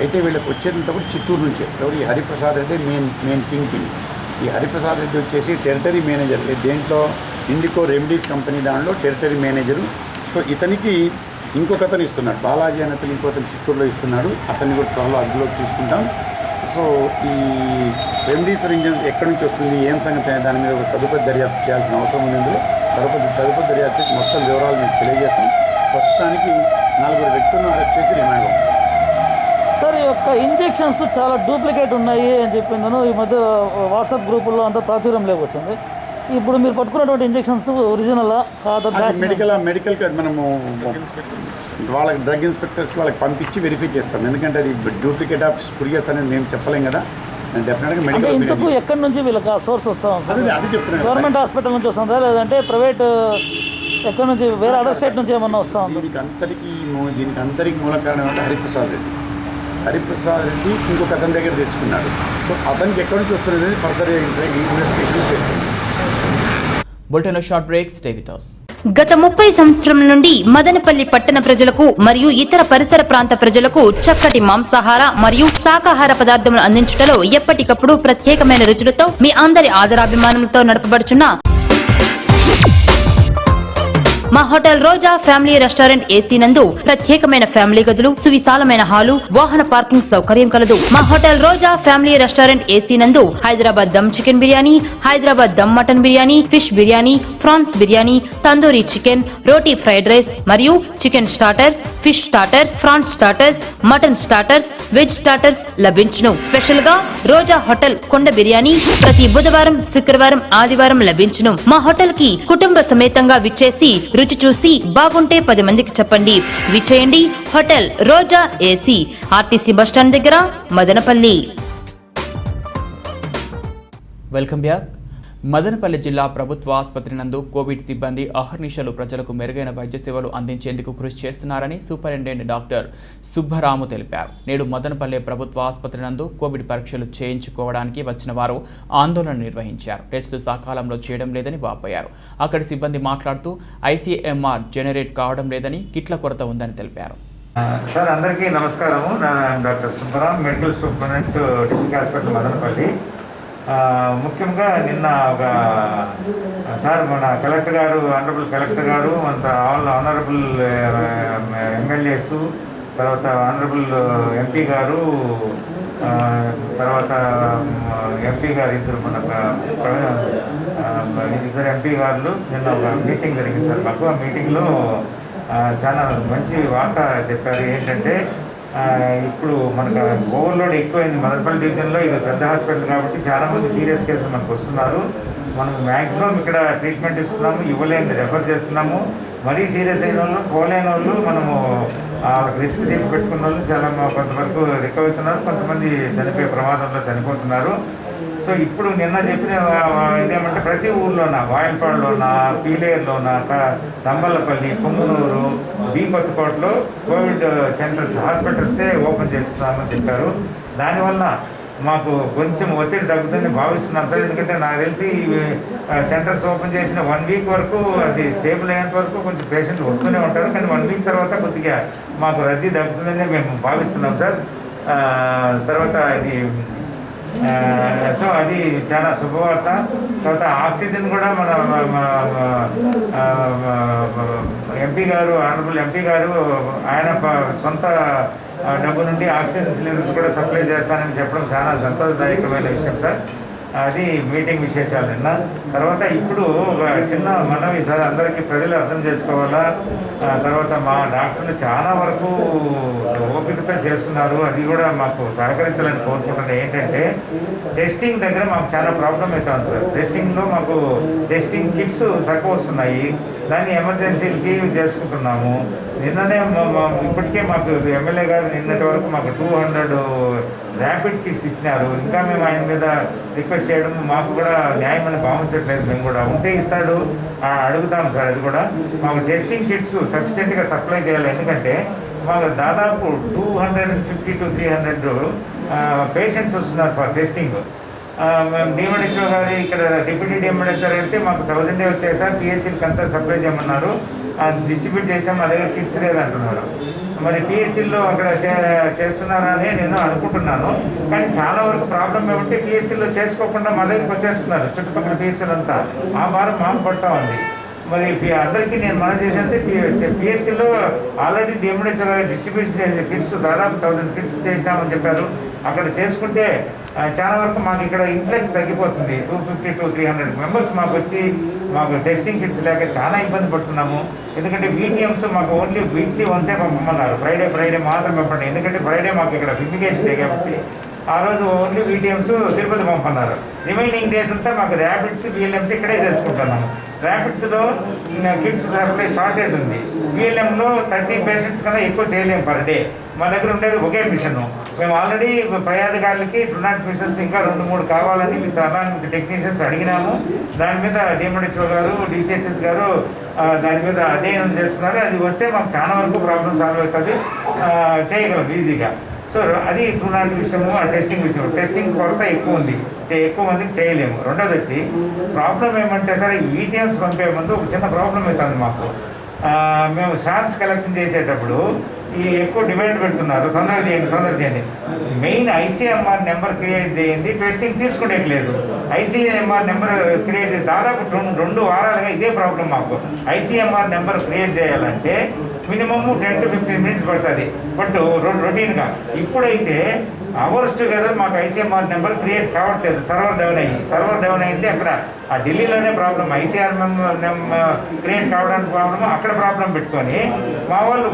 అయితే వీళ్ళకి వచ్చేటప్పుడు చిత్తూరు నుంచే. ఎవరు ఈ హరిప్రసాద్ రెడ్డి మెయిన్ కింగ్. ఈ హరిప్రసాద్ రెడ్డి వచ్చేసి టెరిటరీ మేనేజర్, దేంట్లో ఇండికో రెమెడీస్ కంపెనీ దానిలో టెరిటరీ మేనేజరు. సో ఇతనికి ఇంకొకతను ఇస్తున్నాడు, బాలాజీ అనే అతను ఇంకొకతను చిత్తూరులో ఇస్తున్నాడు. అతన్ని కూడా త్వరలో అదుపులోకి తీసుకుంటాం. సో ఈ రెమ్డెసివిర్ ఇంజెక్షన్ ఎక్కడి నుంచి వస్తుంది, ఏం సంగతి అనే దాని మీద ఒక తదుపరి దర్యాప్తు చేయాల్సిన అవసరం ఉంది. ఇందులో తదుపరి దర్యాప్తు చేసి మొత్తం వివరాలు మీకు తెలియజేస్తాం. ప్రస్తుతానికి 4 వ్యక్తులను అరెస్ట్ చేసి రిమాండ్ పంపాం. సార్, ఈ యొక్క ఇంజెక్షన్స్ చాలా డూప్లికేట్ ఉన్నాయి అని చెప్పిందను ఈ మధ్య వాట్సాప్ గ్రూపుల్లో అంతా ప్రాచుర్యం లేకొచ్చింది. ఇప్పుడు మీరు పట్టుకున్నటువంటి ఇంజెక్షన్స్ ఒరిజినల్ మెడికల్ మనము వాళ్ళకి డ్రగ్ ఇన్స్పెక్టర్స్కి వాళ్ళకి పంపించి వెరిఫై చేస్తాం. ఎందుకంటే అది డూప్లికేట్ ఆఫ్ స్పురియస్ అనేది మేము చెప్పలేం కదా. డెఫినెట్గా మెడికల్ ఇంతకు ఎక్కడి నుంచి వీళ్ళకి సోర్స్ వస్తాం? అది చెప్తున్నాను. గవర్నమెంట్ హాస్పిటల్ నుంచి వస్తుందా, లేదంటే ప్రైవేట్ ఎక్కడి నుంచి, వేరే అదర్ స్టేట్ నుంచి ఏమన్నా వస్తాం? దీనికి అంతరికి మూల కారణం అంటే హరిప్రసాద్ రెడ్డి ఇంకొక అతని దగ్గర తెచ్చుకున్నాడు. సో అతనికి ఎక్కడి నుంచి వస్తున్నది ఫర్దర్ ఇన్వెస్టిగేషన్ చేస్తుంది. Bulletin short break, stay with us. గత 30 సంవత్సరాల నుండి మదనపల్లి పట్టణ ప్రజలకు మరియు ఇతర పరిసర ప్రాంత ప్రజలకు చక్కటి మాంసాహార మరియు శాకాహార పదార్థములు అందించుటలో ఎప్పటికప్పుడు ప్రత్యేకమైన రుచులతో మీ అందరి ఆదరాభిమానంతో నడపబడుచున్న మా hotel Roja family restaurant AC నందు ప్రత్యేకమైన ఫ్యామిలీ గదులు, సువిశాలమైన హాలు, వాహన పార్కింగ్ సౌకర్యం కలదు. మా hotel Roja family restaurant AC నందు Hyderabad dum chicken biryani, Hyderabad dum mutton biryani, fish biryani, prawns biryani, tandoori chicken, roti fried rice మరియు chicken starters, fish starters, prawns starters, mutton starters, veg starters లభించును. స్పెషల్ గా రోజా హోటల్ కొండ బిర్యానీ ప్రతి బుధవారం, శుక్రవారం, ఆదివారం లభించును. మా హోటల్ కి కుటుంబ సమేతంగా విచ్చేసి రుచి చూసి బాగుంటే 10 మందికి చెప్పండి. విచ్చేయండి. హోటల్ రోజా ఏసీ, ఆర్టీసీ బస్టాండ్ దగ్గర, మదనపల్లి. Welcome back. మదనపల్లి జిల్లా ప్రభుత్వ ఆసుపత్రి నందు కోవిడ్ సిబ్బంది అహర్నిశలు ప్రజలకు మెరుగైన వైద్య సేవలు అందించేందుకు కృషి చేస్తున్నారని సూపరింటెండెంట్ డాక్టర్ సుబ్బరాము తెలిపారు. నేడు మదనపల్లి ప్రభుత్వ ఆసుపత్రి నందు కోవిడ్ పరీక్షలు చేయించుకోవడానికి వచ్చిన వారు ఆందోళన నిర్వహించారు. టెస్టులు సకాలంలో చేయడం లేదని వాపోయారు. అక్కడి సిబ్బంది మాట్లాడుతూ ఐసీఎంఆర్ జనరేట్ కావడం లేదని, కిట్ల కొరత ఉందని తెలిపారు. సార్, అందరికీ నమస్కారము. Doctor Subbaram, medical superintendent district hospital Madanapalli. ముఖ్యంగా నిన్న ఒక సార్ మన కలెక్టర్ గారు, ఆనరబుల్ కలెక్టర్ గారు, ఆనరబుల్ ఎమ్మెల్యేస్, తర్వాత ఆనరబుల్ ఎంపీ గారు, తర్వాత ఎంపీ గారు ఇద్దరు ఎంపీ గారు నిన్న ఒక మీటింగ్ జరిగింది సార్ మాకు. ఆ మీటింగ్లో చాలా మంచి వార్త చెప్పారు. ఏంటంటే ఇప్పుడు మనకు ఓవర్లోడ్ ఎక్కువైంది మదనపల్లి డివిజన్లో. ఇది పెద్ద హాస్పిటల్ కాబట్టి చాలామంది సీరియస్ కేసులు మనకు వస్తున్నారు. మనం మ్యాక్సిమం ఇక్కడ ట్రీట్మెంట్ ఇస్తున్నాము, ఇవ్వలేని రెఫర్ చేస్తున్నాము. మరీ సీరియస్ అయిన వాళ్ళు, పోలేని వాళ్ళు మనము రిస్క్ చేసి పెట్టుకున్న వాళ్ళు చాలా కొంతవరకు రికవర్ అవుతున్నారు, కొంతమంది చనిపోయే ప్రమాదంలో చనిపోతున్నారు. సో ఇప్పుడు నిన్న చెప్పిన ఇదేమంటే ప్రతి ఊర్లోన, వాయల్పాడులోన, పీలేరులోన, తంబల్లపల్లి, పొంగునూరు, బి కొత్తకోటలో కోవిడ్ సెంటర్స్, హాస్పిటల్సే ఓపెన్ చేస్తున్నామని చెప్పారు. దానివల్ల మాకు కొంచెం ఒత్తిడి తగ్గుతుందని భావిస్తున్నాం సార్. ఎందుకంటే నాకు తెలిసి సెంటర్స్ ఓపెన్ చేసిన 1 వీక్ వరకు అది స్టేబుల్ అయ్యేంత వరకు కొంచెం పేషెంట్లు వస్తూనే ఉంటారు. కానీ 1 వీక్ తర్వాత కొద్దిగా మాకు రద్దీ తగ్గుతుందని మేము భావిస్తున్నాం సార్. తర్వాత ఇది సో అది చాలా శుభవార్త. తర్వాత ఆక్సిజన్ కూడా మన ఎంపీ గారు, ఆనరబుల్ ఎంపీ గారు ఆయన సొంత డబ్బు నుండి ఆక్సిజన్ సిలిండర్స్ కూడా సప్లై చేస్తానని చెప్పడం చాలా సంతోషదాయకమైన విషయం సార్. అది మీటింగ్ విశేషాలు నిన్న. తర్వాత ఇప్పుడు ఒక చిన్న మనవి సార్, అందరికీ ప్రజలు అర్థం చేసుకోవాలా. తర్వాత మా డాక్టర్లు చాలా వరకు ఓపికతో చేస్తున్నారు, అది కూడా మాకు సహకరించాలని కోరుకుంటున్నాను. ఏంటంటే టెస్టింగ్ దగ్గర మాకు చాలా ప్రాబ్లం అవుతుంది సార్. టెస్టింగ్లో మాకు టెస్టింగ్ కిట్స్ తక్కువ వస్తున్నాయి, దాన్ని ఎమర్జెన్సీలకి చేసుకుంటున్నాము. నిన్ననే ఇప్పటికే మాకు ఎమ్మెల్యే గారు నిన్నటి వరకు మాకు 200 ర్యాపిడ్ కిట్స్ ఇచ్చినారు. ఇంకా మేము ఆయన మీద రిక్వెస్ట్ చేయడం మాకు కూడా న్యాయం అని భావించట్లేదు. మేము కూడా ఉంటే ఇస్తాడు, అడుగుతాం సార్. అది కూడా మాకు టెస్టింగ్ కిట్స్ సఫిషియెంట్గా సప్లై చేయాలి. ఎందుకంటే మాకు దాదాపు 250 to 300 పేషెంట్స్ వస్తున్నారు ఫర్ టెస్టింగ్. మేము డిఎంహెచ్ఓ గారు ఇక్కడ డిప్యూటీ డిఎంహెచ్ఓ వెళ్తే మాకు 1000 వచ్చాయి సార్, పిఎస్సీలకి అంతా సప్లై చేయమన్నారు. డిస్ట్రిబ్యూట్ చేసాం, మా దగ్గర కిట్స్ లేదంటున్నారు. మరి పిఎస్సీల్లో అక్కడ చేస్తున్నారని నేను అనుకుంటున్నాను. కానీ చాలా వరకు ప్రాబ్లం ఏమంటే పిఎస్సీల్లో చేసుకోకుండా మా దగ్గరికి వచ్చేస్తున్నారు చుట్టుపక్కల పిఎస్సీలు అంతా. ఆ భారం మాకు పడతా ఉంది. మరి అందరికీ నేను మనం చేసేది పిఎస్సీలో ఆల్రెడీ డిఎంహెచ్ఓ గారు డిస్ట్రిబ్యూషన్ చేసే కిట్స్ దాదాపు 1000 కిట్స్ చేసినామని చెప్పారు. అక్కడ చేసుకుంటే చాలా వరకు మాకు ఇక్కడ ఇన్ఫ్లెక్స్ తగ్గిపోతుంది. 250 to 300 మెంబర్స్ మాకు వచ్చి మాకు టెస్టింగ్ కిట్స్ లేక చాలా ఇబ్బంది పడుతున్నాము. ఎందుకంటే వీటీఎంస్ మాకు ఓన్లీ వీక్లీ వన్సే పంపమన్నారు. ఫ్రైడే మాత్రం పంపండి. ఎందుకంటే ఫ్రైడే మాకు ఇక్కడ ఫిజికేషన్ డే కాబట్టి ఆ రోజు ఓన్లీ వీటీఎంస్ తిరుపతి పంపన్నారు. రిమైనింగ్ డేస్ అంతా మాకు ర్యాపిడ్స్ విఎల్ఎంస్ ఇక్కడే చేసుకుంటున్నాము. ర్యాపిడ్స్లో కిట్స్ సప్లై షార్టేజ్ ఉంది. విఎల్ఎంలో 30 పేషెంట్స్ కన్నా ఎక్కువ చేయలేము పర్ డే. మా దగ్గర ఉండేది ఒకే మిషన్. మేము ఆల్రెడీ పై అధికారులకి 2 మిషన్స్ ఇంకా 2-3 కావాలని విత్ టెక్నీషియన్స్ అడిగినాము. దాని మీద డిఎంహెచ్ఓ గారు, డిసిహెచ్ఎస్ గారు దాని మీద అధ్యయనం చేస్తున్నారు. అది వస్తే మాకు చాలా వరకు ప్రాబ్లం సాల్వ్ అవుతుంది, చేయగలం ఈజీగా. సో అది 2 విషయము. టెస్టింగ్ విషయం, టెస్టింగ్ కొరత ఎక్కువ ఉంది, ఎక్కువ మందికి చేయలేము. రెండోది వచ్చి ప్రాబ్లం ఏమంటే సార్, ఈటీఎంస్ పంపే ముందు ఒక చిన్న ప్రాబ్లం అవుతుంది మాకు. మేము స్టాఫ్స్ కలెక్షన్ చేసేటప్పుడు ఈ ఎక్కువ డిమాండ్ పెడుతున్నారు, తొందరగా చేయండి. మెయిన్ ఐసీఎంఆర్ నెంబర్ క్రియేట్ చేయండి, టెస్టింగ్ తీసుకునేట్లేదు. ఐసీఎంఆర్ నెంబర్ క్రియేట్ దాదాపు 2 వారాలుగా ఇదే ప్రాబ్లం మాకు. ఐసీఎంఆర్ నెంబర్ క్రియేట్ చేయాలంటే మినిమమ్ 10 to 15 minutes పడుతుంది. బట్ రొటీన్గా ఇప్పుడైతే అవర్స్ టుగెదర్ మాకు ఐసీఎంఆర్ నెంబర్ క్రియేట్ కావట్లేదు. సర్వర్ డౌన్ అయింది. అక్కడ ఆ ఢిల్లీలోనే ప్రాబ్లం. ఐసీఆర్ క్రియేట్ కావడానికి ప్రాబ్లము, అక్కడ ప్రాబ్లం పెట్టుకొని మా వాళ్ళు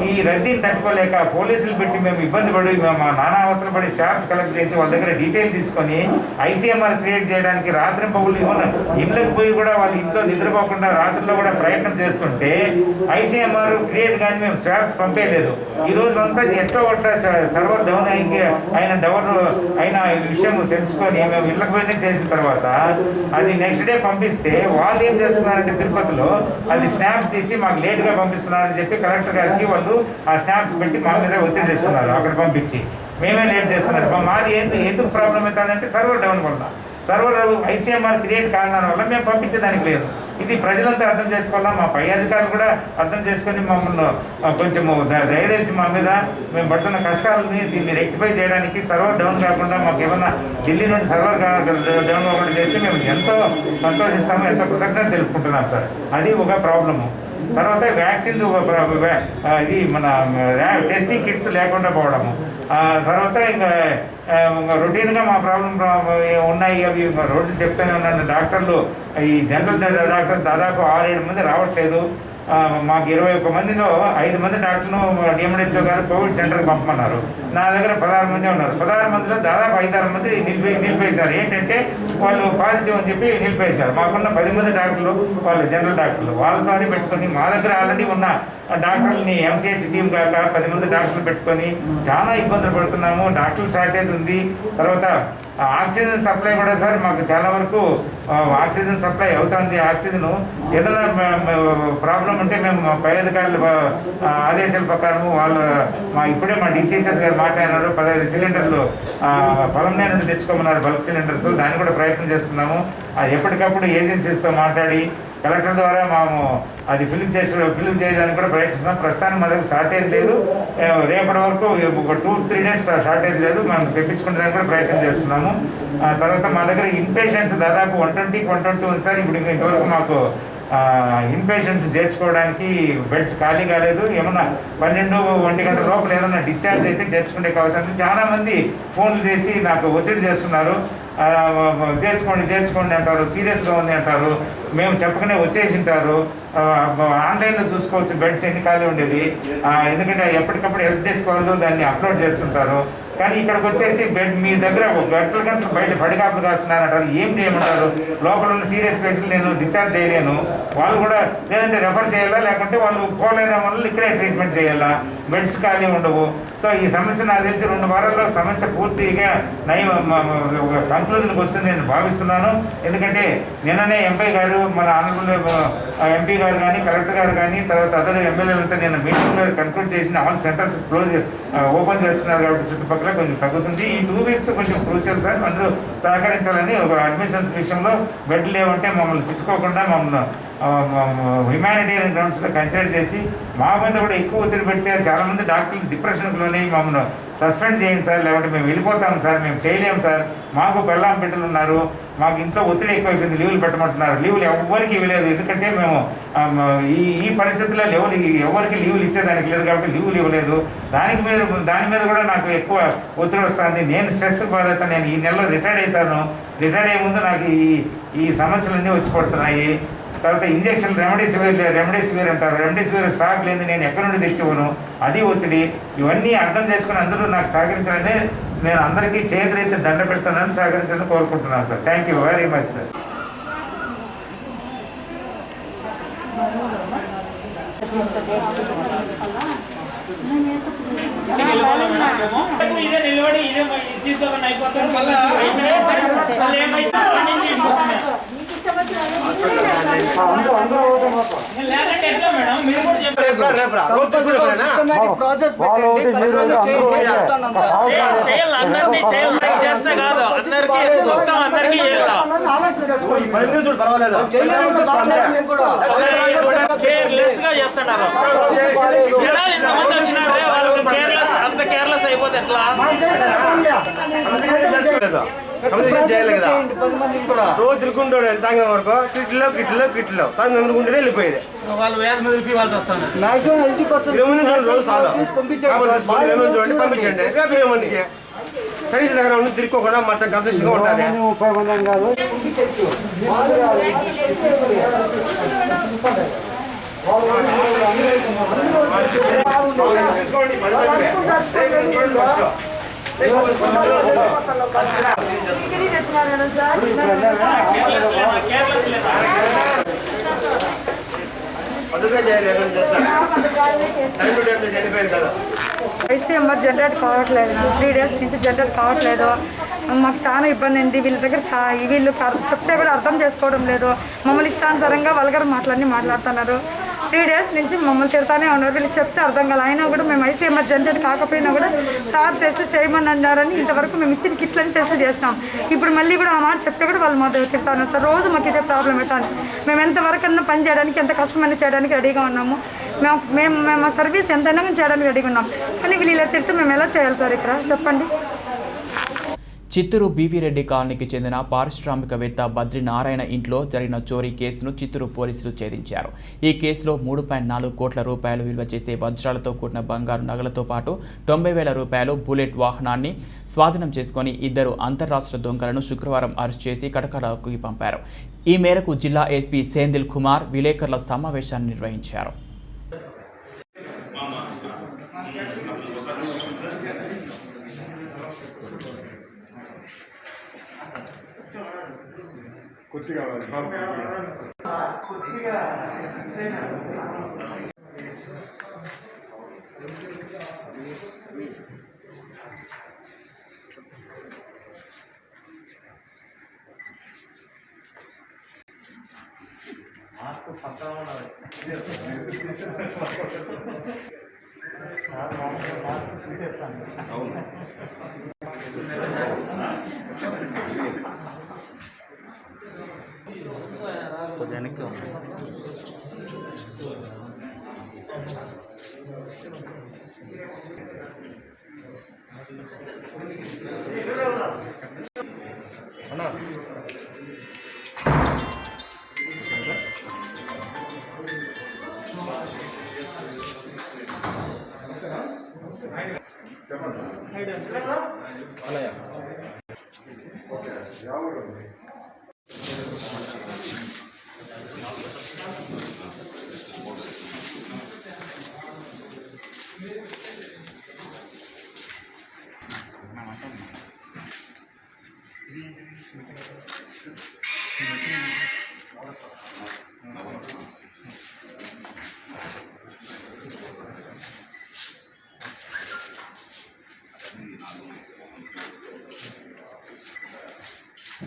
ఈ రద్దీని తట్టుకోలేక పోలీసులు పెట్టి మేము ఇబ్బంది పడి మా నానా అవస్థలు పడి స్టాఫ్స్ కలెక్ట్ చేసి వాళ్ళ దగ్గర డీటెయిల్ తీసుకొని ఐసీఎంఆర్ క్రియేట్ చేయడానికి రాత్రి పగులు ఇళ్ళకి పోయి కూడా వాళ్ళు ఇంట్లో నిద్రపోకుండా రాత్రిలో కూడా ప్రయత్నం చేస్తుంటే ఐసీఎంఆర్ క్రియేట్ కానీ మేము స్టాఫ్స్ పంపేయలేదు. ఈ రోజు అంతా ఎట్లా కొట్ట సర్వర్ డౌన్ అయిన విషయం తెలుసుకొని మేము ఇళ్ళకి పోయినా చేసిన తర్వాత అది నెక్స్ట్ డే పంపిస్తే వాళ్ళు ఏం చేస్తున్నారంటే తిరుపతిలో అది స్నాప్స్ తీసి మాకు లేట్గా పంపిస్తున్నారని చెప్పి కలెక్టర్ గారికి వాళ్ళు ఆ స్నాప్స్ పెట్టి మా మీద ఒత్తిడి చేస్తున్నారు. అక్కడ పంపించి మేమే లేట్ చేస్తున్నారు. మాది ఎందుకు ప్రాబ్లం అవుతుందంటే సర్వర్ డౌన్ వల్ల. సర్వర్ ఐసీఎంఆర్ క్రియేట్ కారణం వల్ల మేము పంపించేదానికి లేదు. ఇది ప్రజలంతా అర్థం చేసుకోవాలా, మా పై అధికారులు కూడా అర్థం చేసుకొని మమ్మల్ని కొంచెము దయచేసి మా మీద మేము పడుతున్న కష్టాలని దీన్ని రెక్టిఫై చేయడానికి సర్వర్ డౌన్ కాకుండా మాకు ఏమన్నా ఢిల్లీ నుండి సర్వర్ డౌన్ కాకుండా చేస్తే మేము ఎంతో సంతోషిస్తాము, ఎంతో కృతజ్ఞత తెలుపుకుంటున్నాం సార్. అది ఒక ప్రాబ్లము. తర్వాత వ్యాక్సిన్ ఇది మన టెస్టింగ్ కిట్స్ లేకుండా పోవడము. తర్వాత ఇంకా రొటీన్గా మా ప్రాబ్లం ఉన్నాయి. అవి రోజు చెప్తూనే ఉన్నాను. డాక్టర్లు ఈ జనరల్ డాక్టర్స్ దాదాపు 6-7 మంది రావట్లేదు. మాకు 21 మందిలో 5 మంది డాక్టర్లు డిఎంహెచ్ఓ గారు కోవిడ్ సెంటర్కి పంపమన్నారు. నా దగ్గర 16 మంది ఉన్నారు. 16 మందిలో దాదాపు 5-6 మంది నిలిపేసినారు. ఏంటంటే వాళ్ళు పాజిటివ్ అని చెప్పి నిలిపేసినారు. మాకున్న 10 మంది డాక్టర్లు వాళ్ళు జనరల్ డాక్టర్లు, వాళ్ళతో పెట్టుకొని మా దగ్గర ఆల్రెడీ ఉన్న డాక్టర్లని ఎంసీహెచ్ టీం కాక 10 మంది డాక్టర్లు పెట్టుకొని చాలా ఇబ్బందులు పడుతున్నాము. డాక్టర్ షార్టేజ్ ఉంది. తర్వాత ఆక్సిజన్ సప్లై కూడా సార్ మాకు చాలా వరకు ఆక్సిజన్ సప్లై అవుతుంది. ఆక్సిజన్ ఏదైనా ప్రాబ్లం ఉంటే మేము పై అధికారుల ఆదేశాల ప్రకారము ఇప్పుడే మా డిసిహెచ్ఎస్ గారు మాట్లాడినారు. 15 సిలిండర్లు పొలంనే నుండి తెచ్చుకోమన్నారు, బల్క్ సిలిండర్స్. దాన్ని కూడా ప్రయత్నం చేస్తున్నాము. ఎప్పటికప్పుడు ఏజెన్సీస్తో మాట్లాడి కలెక్టర్ ద్వారా మేము అది ఫిల్ చేయడానికి కూడా ప్రయత్నిస్తున్నాం. ప్రస్తుతానికి మా దగ్గర షార్టేజ్ లేదు. రేపటి వరకు ఒక 2-3 days షార్టేజ్ లేదు. మనం తెప్పించుకునేదానికి కూడా ప్రయత్నం చేస్తున్నాము. తర్వాత మా దగ్గర ఇన్పేషెంట్స్ దాదాపు 120 ఉంది సార్. ఇప్పుడు ఇంతవరకు మాకు ఇన్పేషెంట్స్ చేర్చుకోవడానికి బెడ్స్ ఖాళీ కాలేదు. ఏమన్నా 12-1 గంటల లోపల ఏదన్నా డిశ్చార్జ్ అయితే చేర్చుకునే అవసరం. చాలామంది ఫోన్లు చేసి నాకు ఒత్తిడి చేస్తున్నారు. చేర్చుకోండి అంటారు, సీరియస్గా ఉంది అంటారు. మేము చెప్పకనే వచ్చేసి ఉంటారు. ఆన్లైన్లో చూసుకోవచ్చు బెడ్స్ ఎన్ని ఖాళీ ఉండేది. ఎందుకంటే ఎప్పటికప్పుడు హెల్ప్ డెస్క్ వాళ్ళు దాన్ని అప్లోడ్ చేస్తుంటారు. కానీ ఇక్కడికి వచ్చేసి బెడ్ మీ దగ్గర గంటలు బయట పడికాపులు కాస్తున్నారంటారు. ఏం చేయమంటారు? లోపల ఉన్న సీరియస్ పేషెంట్ నేను డిశ్చార్జ్ చేయలేను. వాళ్ళు కూడా లేదంటే రెఫర్ చేయాలా, లేకుంటే వాళ్ళు పోలేని వల్ల ఇక్కడే ట్రీట్మెంట్ చేయాలా. బెడ్స్ ఖాళీ ఉండవు. సో ఈ సమస్య నాకు తెలిసి 2 వారాల్లో సమస్య పూర్తిగా కంక్లూజన్కి వస్తుంది నేను భావిస్తున్నాను. ఎందుకంటే నిన్ననే ఎంపీ గారు, మన ఆనరబుల్ ఎంపీ గారు కానీ, కలెక్టర్ గారు కానీ, తర్వాత అదర్ ఎమ్మెల్యేలంతా నేను మీటింగ్లో కన్క్లూడ్ చేసిన ఆల్ సెంటర్స్ ఓపెన్ చేస్తున్నారు కాబట్టి చుట్టుపక్కల కొంచెం తగ్గుతుంది. ఈ 2 వీక్స్ కొంచెం క్రూషియల్ సార్, అందరూ సహకరించాలని. ఒక అడ్మిషన్స్ విషయంలో బెడ్ లేవంటే మమ్మల్ని తిట్టుకోకుండా మమ్మల్ని హ్యుమానిటేరియన్ గ్రౌండ్స్లో కన్సిడర్ చేసి మా మీద కూడా ఎక్కువ ఒత్తిడి పెడితే చాలామంది డాక్టర్లు డిప్రెషన్కి లోనే మమ్మల్ని సస్పెండ్ చేయండి సార్, లేకుంటే మేము వెళ్ళిపోతాం సార్, మేము చేయలేము సార్, మాకు పెళ్ళాం బిడ్డలు ఉన్నారు, మాకు ఇంట్లో ఒత్తిడి ఎక్కువైపోయింది, లీవులు పెట్టమంటున్నారు. లీవులు ఎవరికి ఇవ్వలేదు, ఎందుకంటే మేము ఈ పరిస్థితుల్లో ఎవరికి లీవులు ఇచ్చేదానికి లేదు కాబట్టి లీవులు ఇవ్వలేదు. దాని మీద కూడా నాకు ఎక్కువ ఒత్తిడి వస్తుంది. నేను స్ట్రెస్ బాధ, నేను ఈ నెలలో రిటైర్డ్ అవుతాను. రిటైర్డ్ అయ్యే ముందు నాకు ఈ సమస్యలన్నీ వచ్చి పడుతున్నాయి. తర్వాత ఇంజక్షన్ రెమెడీసివిర్ అంటారు, రెమెడీసివిర్ స్టాక్ లేదు, నేను ఎక్కడి నుండి తెచ్చివ్వను, అది ఒత్తిడి. ఇవన్నీ అర్థం చేసుకుని అందరూ నాకు సహకరించాలని నేను అందరికీ చేతులైతే దండ పెడతానని సహకరించాలని కోరుకుంటున్నాను sir. Thank you very much sir. ఇదే నిలబడి ఇదే తీసుకోకుండా అయిపోతారు. మళ్ళీ చేస్తే కాదు అందరికీ కేర్లెస్ గా చేస్తున్నారు. జనాలు ఇంతమంది వచ్చినారే వాళ్ళకి కేర్లెస్, అంత కేర్లెస్ అయిపోతే ఎట్లా? చేయాలి కదా, రోజు తిరుగుంటాడు సాయంత్రం వరకు కిట్లో సాయంత్రం తిరుగుంటే వెళ్ళిపోయేది. వాళ్ళు వేల మీద వాళ్ళు వస్తారు. రోజు చూడండి పంపించండి. రేపు మందికి సైన్స్ దగ్గర ఉండి తిరుక్కోకుండా మటన్ కంప్లీట్గా ఉంటుంది. ఐసీఎంఆర్ జనరేట్ కావట్లేదు, 3 days నుంచి జనరేట్ కావట్లేదు. మాకు చాలా ఇబ్బంది ఉంది. వీళ్ళ దగ్గర వీళ్ళు చెప్తే కూడా అర్థం చేసుకోవడం లేదు. మమ్మల్ని ఇష్టానుసారంగా వల్గర్ మాటలన్నీ మాట్లాడుతున్నారు. 3 days నుంచి మమ్మల్ని తిడతానే ఉన్నారు. వీళ్ళు చెప్తే అర్థం కాదు. అయినా కూడా మేము ఐసీఎంఆర్ జనరేట్ కాకపోయినా కూడా సార్ టెస్టులు చేయమని అన్నారని ఇంతవరకు మేము ఇచ్చిన కిట్లని టెస్టులు చేస్తాం. ఇప్పుడు మళ్ళీ కూడా ఆ మాట చెప్తే కూడా వాళ్ళు మా దగ్గర తిడతాను సార్. రోజు మాకు ఇదే ప్రాబ్లం అవుతాను. మేము ఎంతవరకన్నా పని చేయడానికి, ఎంత కష్టమైనా చేయడానికి రెడీగా ఉన్నాము. మేము మా సర్వీస్ ఎంతైనా చేయడానికి రెడీగా ఉన్నాం. కానీ వీళ్ళు ఇలా తిడితే మేము ఎలా చేయాలి సార్? ఇక్కడ చెప్పండి. చిత్తూరు బీవీ రెడ్డి కాలనీకి చెందిన పారిశ్రామికవేత్త బద్రి నారాయణ ఇంట్లో జరిగిన చోరీ కేసును చిత్తూరు పోలీసులు ఛేదించారు. ఈ కేసులో 3.4 కోట్ల రూపాయలు విలువ చేసే వజ్రాలతో కూడిన బంగారు నగలతో పాటు 90,000 రూపాయలు బుల్లెట్ వాహనాన్ని స్వాధీనం చేసుకుని 2 అంతర్రాష్ట్ర దొంగలను శుక్రవారం అరెస్ట్ చేసి కటకటాలకు పంపారు. ఈ మేరకు జిల్లా ఎస్పీ సేందిల్ కుమార్ విలేకరుల సమావేశాన్ని నిర్వహించారు. ఓకేమా.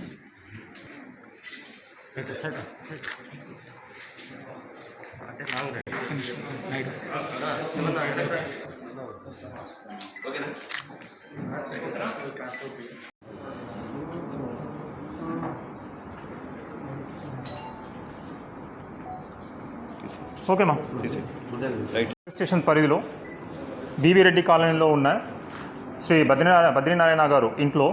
స్టేషన్ పరిధిలో బీవీ రెడ్డి కాలనీలో ఉన్న శ్రీ బద్రీనారాయణ గారు ఇంట్లో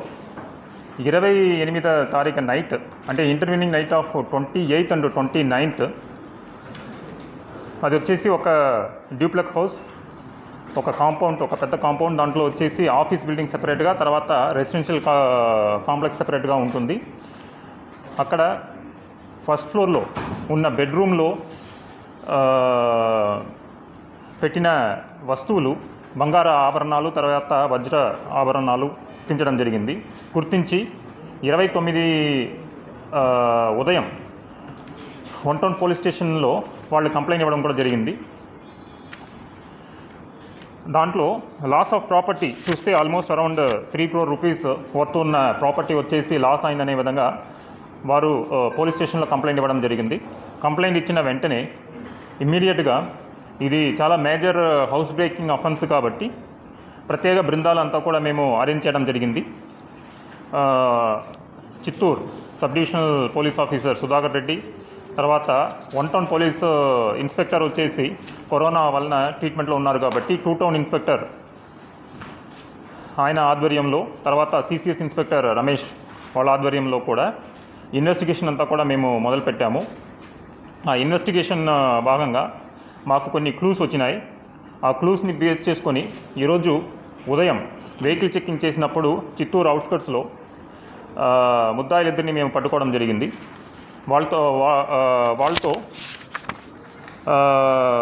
28వ తారీఖు నైట్, అంటే intervening knight of 28th and 29th, అది వచ్చేసి ఒక డ్యూప్లెక్స్ హౌస్, ఒక కాంపౌండ్, ఒక పెద్ద కాంపౌండ్. దాంట్లో వచ్చేసి ఆఫీస్ బిల్డింగ్ సెపరేట్గా, తర్వాత రెసిడెన్షియల్ కాంప్లెక్స్ సెపరేట్గా ఉంటుంది. అక్కడ ఫస్ట్ ఫ్లోర్లో ఉన్న బెడ్రూమ్లో పెట్టిన వస్తువులు, బంగారు ఆభరణాలు, తర్వాత వజ్ర ఆభరణాలు గుర్తించడం జరిగింది. గుర్తించి 29 ఉదయం 1 Town పోలీస్ స్టేషన్లో వాళ్ళు కంప్లైంట్ ఇవ్వడం కూడా జరిగింది. దాంట్లో లాస్ ఆఫ్ ప్రాపర్టీ చూస్తే almost around 3 crore rupees worth ఉన్న ప్రాపర్టీ వచ్చేసి లాస్ అయిందనే విధంగా వారు పోలీస్ స్టేషన్లో కంప్లైంట్ ఇవ్వడం జరిగింది. కంప్లైంట్ ఇచ్చిన వెంటనే ఇమ్మీడియట్గా, ఇది చాలా మేజర్ హౌస్ బ్రేకింగ్ అఫెన్స్ కాబట్టి ప్రత్యేక బృందాలంతా కూడా మేము అరేంజ్ చేయడం జరిగింది. Chittoor sub divisional police officer Sudhakar Reddy, తర్వాత 1 Town పోలీస్ ఇన్స్పెక్టర్ వచ్చేసి కరోనా వలన ట్రీట్మెంట్లో ఉన్నారు కాబట్టి 2 Town ఇన్స్పెక్టర్ ఆయన ఆధ్వర్యంలో, తర్వాత సిసిఎస్ ఇన్స్పెక్టర్ రమేష్ వాళ్ళ ఆధ్వర్యంలో కూడా ఇన్వెస్టిగేషన్ అంతా కూడా మేము మొదలుపెట్టాము. ఆ ఇన్వెస్టిగేషన్ భాగంగా మాకు కొన్ని క్లూస్ వచ్చినాయి. ఆ క్లూస్ని బేస్ చేసుకొని ఈరోజు ఉదయం వెహికల్ చెక్కింగ్ చేసినప్పుడు చిత్తూరు అవుట్స్కట్స్లో ముద్దాయిలిద్దరిని మేము పట్టుకోవడం జరిగింది.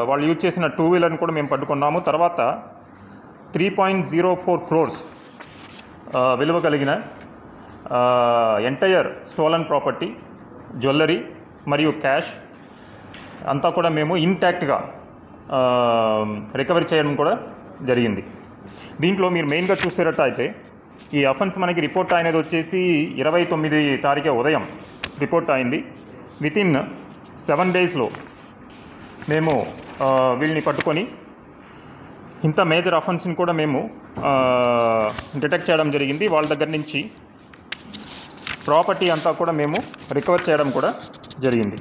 వాళ్ళు యూజ్ చేసిన 2-wheelerని కూడా మేము పట్టుకున్నాము. తర్వాత 3.04 crores విలువ కలిగిన ఎంటైర్ స్టోలన్ ప్రాపర్టీ, జ్యువెలరీ మరియు క్యాష్ అంతా కూడా మేము ఇంటాక్ట్గా రికవరీ చేయడం కూడా జరిగింది. దీంట్లో మీరు మెయిన్గా చూసేటట్టయితే ఈ అఫెన్స్ మనకి రిపోర్ట్ అయినది వచ్చేసి 29 తారీఖు ఉదయం రిపోర్ట్ అయింది. వితిన్ 7 daysలో మేము వీళ్ళని పట్టుకొని ఇంత మేజర్ అఫెన్స్ని కూడా మేము డిటెక్ట్ చేయడం జరిగింది. వాళ్ళ దగ్గర నుంచి ప్రాపర్టీ అంతా కూడా మేము రికవర్ చేయడం కూడా జరిగింది.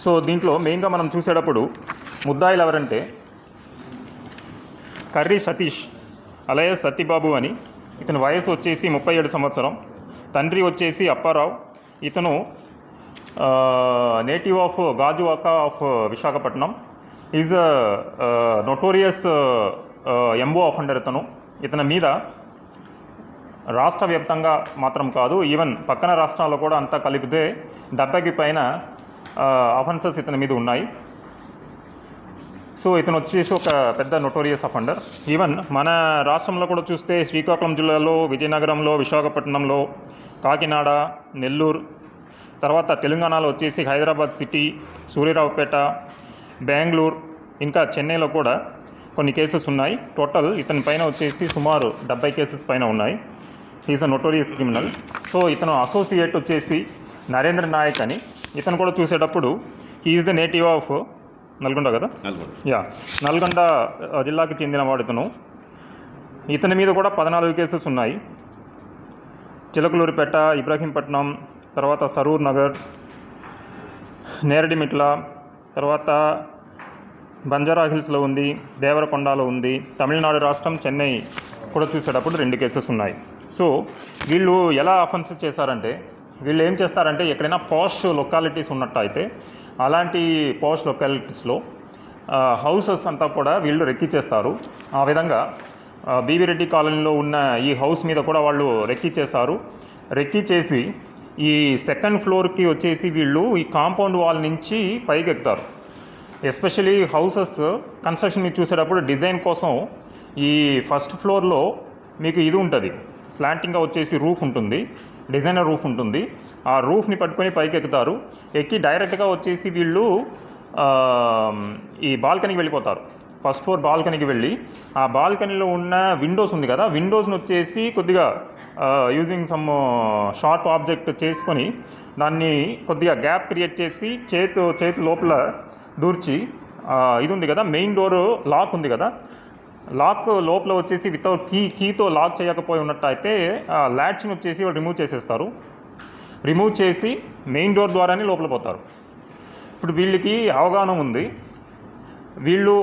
సో దీంట్లో మెయిన్గా మనం చూసేటప్పుడు ముద్దాయిలు ఎవరంటే కర్రీ సతీష్ అలయస్ సత్యబాబు అని, ఇతని వయసు వచ్చేసి 37 సంవత్సరం. తండ్రి వచ్చేసి అప్పారావు. ఇతను native of Gajuwaka of Visakhapatnam. Is notorious MO offender. ఇతని మీద రాష్ట్ర వ్యాప్తంగా మాత్రం కాదు, ఈవెన్ పక్కన రాష్ట్రాల్లో కూడా అంతా కలిపితే 70కి పైన అఫెన్సెస్ ఇతని మీద ఉన్నాయి. సో ఇతను వచ్చేసి ఒక పెద్ద నోటోరియస్ అఫెండర్. ఈవెన్ మన రాష్ట్రంలో కూడా చూస్తే శ్రీకాకుళం జిల్లాలో, విజయనగరంలో, విశాఖపట్నంలో, కాకినాడ, నెల్లూరు, తర్వాత తెలంగాణలో వచ్చేసి హైదరాబాద్ సిటీ, సూర్యరావుపేట, బెంగళూరు, ఇంకా చెన్నైలో కూడా కొన్ని కేసెస్ ఉన్నాయి. టోటల్ ఇతని పైన వచ్చేసి సుమారు 70 కేసెస్ పైన ఉన్నాయి. Is a notorious criminal. So ఇతను అసోసియేట్ వచ్చేసి నరేంద్ర నాయక్ అని. ఇతను కూడా చూసేటప్పుడు is the native of Nalgonda కదా, నల్గొండ జిల్లాకి చెందిన వాడు ఇతను. ఇతని మీద కూడా 14 కేసెస్ ఉన్నాయి. చిలకలూరిపేట, ఇబ్రహీంపట్నం, తర్వాత సరూర్ నగర్, నేరడిమిట్ల, తర్వాత బంజారా హిల్స్లో ఉంది, దేవరకొండలో ఉంది. తమిళనాడు రాష్ట్రం చెన్నై కూడా చూసేటప్పుడు 2 కేసెస్ ఉన్నాయి. సో వీళ్ళు ఎలా అఫెన్స్ చేశారంటే, వీళ్ళు ఏం చేస్తారంటే ఎక్కడైనా పాష్ లొకాలిటీస్ ఉన్నట్టు అయితే అలాంటి పాష్ లొకాలిటీస్లో హౌసెస్ అంతా కూడా వీళ్ళు రెక్కి చేస్తారు. ఆ విధంగా బీవీ రెడ్డి కాలనీలో ఉన్న ఈ హౌస్ మీద కూడా వాళ్ళు రెక్కి చేస్తారు. రెక్కి చేసి ఈ 2nd ఫ్లోర్కి వచ్చేసి వీళ్ళు ఈ కాంపౌండ్ వాల్ నుంచి పైకి ఎక్కుతారు. ఎస్పెషలీ హౌసెస్ కన్స్ట్రక్షన్ మీరు చూసేటప్పుడు డిజైన్ కోసం ఈ ఫస్ట్ ఫ్లోర్లో మీకు ఇది ఉంటుంది, స్లాంటింగ్గా వచ్చేసి రూఫ్ ఉంటుంది, డిజైనర్ రూఫ్ ఉంటుంది. ఆ రూఫ్ని పట్టుకొని పైకి ఎక్కుతారు. ఎక్కి డైరెక్ట్గా వచ్చేసి వీళ్ళు ఈ బాల్కనీకి వెళ్ళిపోతారు. ఫస్ట్ ఫ్లోర్ బాల్కనీకి వెళ్ళి ఆ బాల్కనీలో ఉన్న విండోస్ ఉంది కదా, విండోస్ని వచ్చేసి కొద్దిగా యూజింగ్ సమ్ షార్ప్ ఆబ్జెక్ట్ చేసుకొని దాన్ని కొద్దిగా గ్యాప్ క్రియేట్ చేసి చేతి లోపల దూర్చి ఇది ఉంది కదా, మెయిన్ డోరు లాక్ ఉంది కదా, లాక్ లోపల వచ్చేసి వితౌట్ కీతో లాక్ చేయకపోయి ఉన్నట్టయితే ల్యాచ్ని వచ్చేసి వాళ్ళు రిమూవ్ చేసేస్తారు. రిమూవ్ చేసి మెయిన్ డోర్ ద్వారానే లోపల పోతారు. ఇప్పుడు వీళ్ళకి అవగాహన ఉంది. వీళ్ళు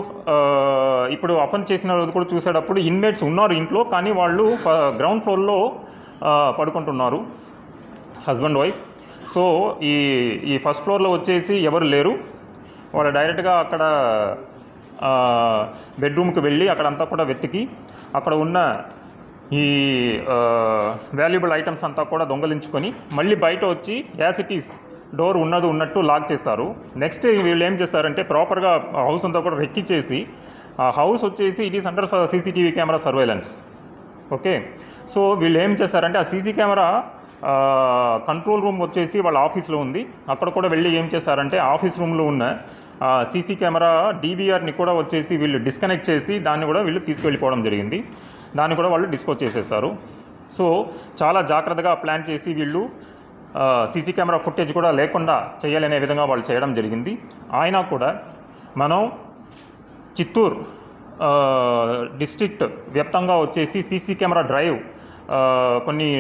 ఇప్పుడు అఫెన్స్ చేసిన రోజు కూడా చూసేటప్పుడు ఇన్మేట్స్ ఉన్నారు ఇంట్లో, కానీ వాళ్ళు గ్రౌండ్ ఫ్లోర్లో పడుకుంటున్నారు, హస్బెండ్ వైఫ్. సో ఈ ఫస్ట్ ఫ్లోర్లో వచ్చేసి ఎవరు లేరు. వాళ్ళు డైరెక్ట్గా అక్కడ బెడ్రూమ్కి వెళ్ళి అక్కడంతా కూడా వెతికి అక్కడ ఉన్న ఈ వాల్యుబుల్ ఐటమ్స్ అంతా కూడా దొంగలించుకొని మళ్ళీ బయట వచ్చి యాజ్ ఇట్ ఈస్ డోర్ ఉన్నట్టు లాక్ చేశారు. నెక్స్ట్ వీళ్ళు ఏం చేశారంటే ప్రాపర్గా హౌస్ అంతా కూడా రెక్కిచ్చేసి ఆ హౌస్ వచ్చేసి it is under CCTV camera surveillance. Okay, so వీళ్ళు ఏం చేశారంటే ఆ సీసీ కెమెరా కంట్రోల్ రూమ్ వచ్చేసి వాళ్ళ ఆఫీస్లో ఉంది. అక్కడ కూడా వెళ్ళి ఏం చేశారంటే ఆఫీస్ రూమ్లో ఉన్న సీసీ కెమెరా డీవీఆర్ని కూడా వచ్చేసి వీళ్ళు డిస్కనెక్ట్ చేసి దాన్ని కూడా వీళ్ళు తీసుకెళ్ళిపోవడం జరిగింది. దాన్ని కూడా వాళ్ళు డిస్పోజ్ చేసేస్తారు. సో చాలా జాగ్రత్తగా ప్లాన్ చేసి వీళ్ళు సీసీ కెమెరా ఫుటేజ్ కూడా లేకుండా చేయాలనే విధంగా వాళ్ళు చేయడం జరిగింది. అయినా కూడా మనం చిత్తూరు డిస్ట్రిక్ట్ వ్యాప్తంగా వచ్చేసి సీసీ కెమెరా డ్రైవ్ కొన్ని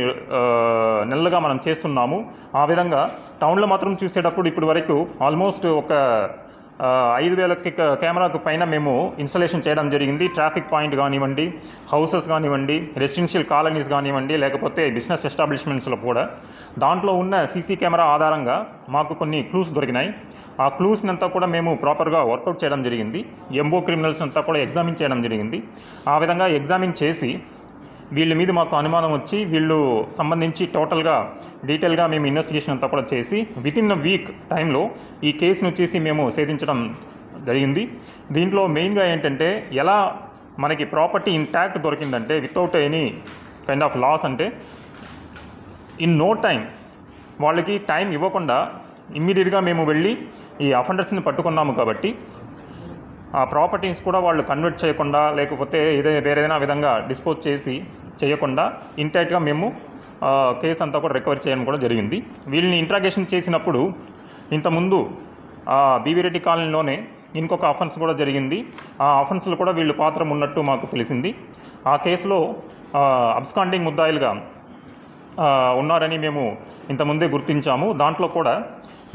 నెలలుగా మనం చేస్తున్నాము. ఆ విధంగా టౌన్లో మాత్రం చూసేటప్పుడు ఇప్పటి వరకు ఆల్మోస్ట్ ఒక 5,000 కెమెరాకు పైన మేము ఇన్స్టలేషన్ చేయడం జరిగింది. ట్రాఫిక్ పాయింట్ కానివ్వండి, హౌసెస్ కానివ్వండి, రెసిడెన్షియల్ కాలనీస్ కానివ్వండి, లేకపోతే బిజినెస్ ఎస్టాబ్లిష్మెంట్స్లో కూడా దాంట్లో ఉన్న సీసీ కెమెరా ఆధారంగా మాకు కొన్ని క్లూస్ దొరికినాయి. ఆ క్లూస్ని అంతా కూడా మేము ప్రాపర్గా వర్కౌట్ చేయడం జరిగింది. ఎంఓ క్రిమినల్స్ అంతా కూడా ఎగ్జామిన్ చేయడం జరిగింది. ఆ విధంగా ఎగ్జామిన్ చేసి వీళ్ళ మీద మాకు అనుమానం వచ్చి వీళ్ళు సంబంధించి టోటల్గా డీటెయిల్గా మేము ఇన్వెస్టిగేషన్ అంతా కూడా చేసి వితిన్ వీక్ టైంలో ఈ కేసును వచ్చేసి మేము ఛేదించడం జరిగింది. దీంట్లో మెయిన్గా ఏంటంటే ఎలా మనకి ప్రాపర్టీ ఇంటాక్ట్ దొరికిందంటే without any kind of loss, అంటే ఇన్ నో టైం వాళ్ళకి టైం ఇవ్వకుండా ఇమ్మీడియట్గా మేము వెళ్ళి ఈ అఫెండర్స్ని పట్టుకున్నాము. కాబట్టి ఆ ప్రాపర్టీస్ కూడా వాళ్ళు కన్వర్ట్ చేయకుండా లేకపోతే వేరేదైనా విధంగా డిస్పోజ్ చేయకుండా ఇంటైట్గా మేము కేసు అంతా కూడా రికవర్ చేయడం కూడా జరిగింది. వీళ్ళని ఇంట్రాగేషన్ చేసినప్పుడు ఇంతకుముందు బీవీరెడ్డి కాలనీలోనే ఇంకొక అఫెన్స్ కూడా జరిగింది. ఆ అఫెన్స్లో కూడా వీళ్ళు పాత్ర ఉన్నట్టు మాకు తెలిసింది. ఆ కేసులో అబ్స్కాండింగ్ ముద్దాయిలుగా ఉన్నారని మేము ఇంతకుముందే గుర్తించాము. దాంట్లో కూడా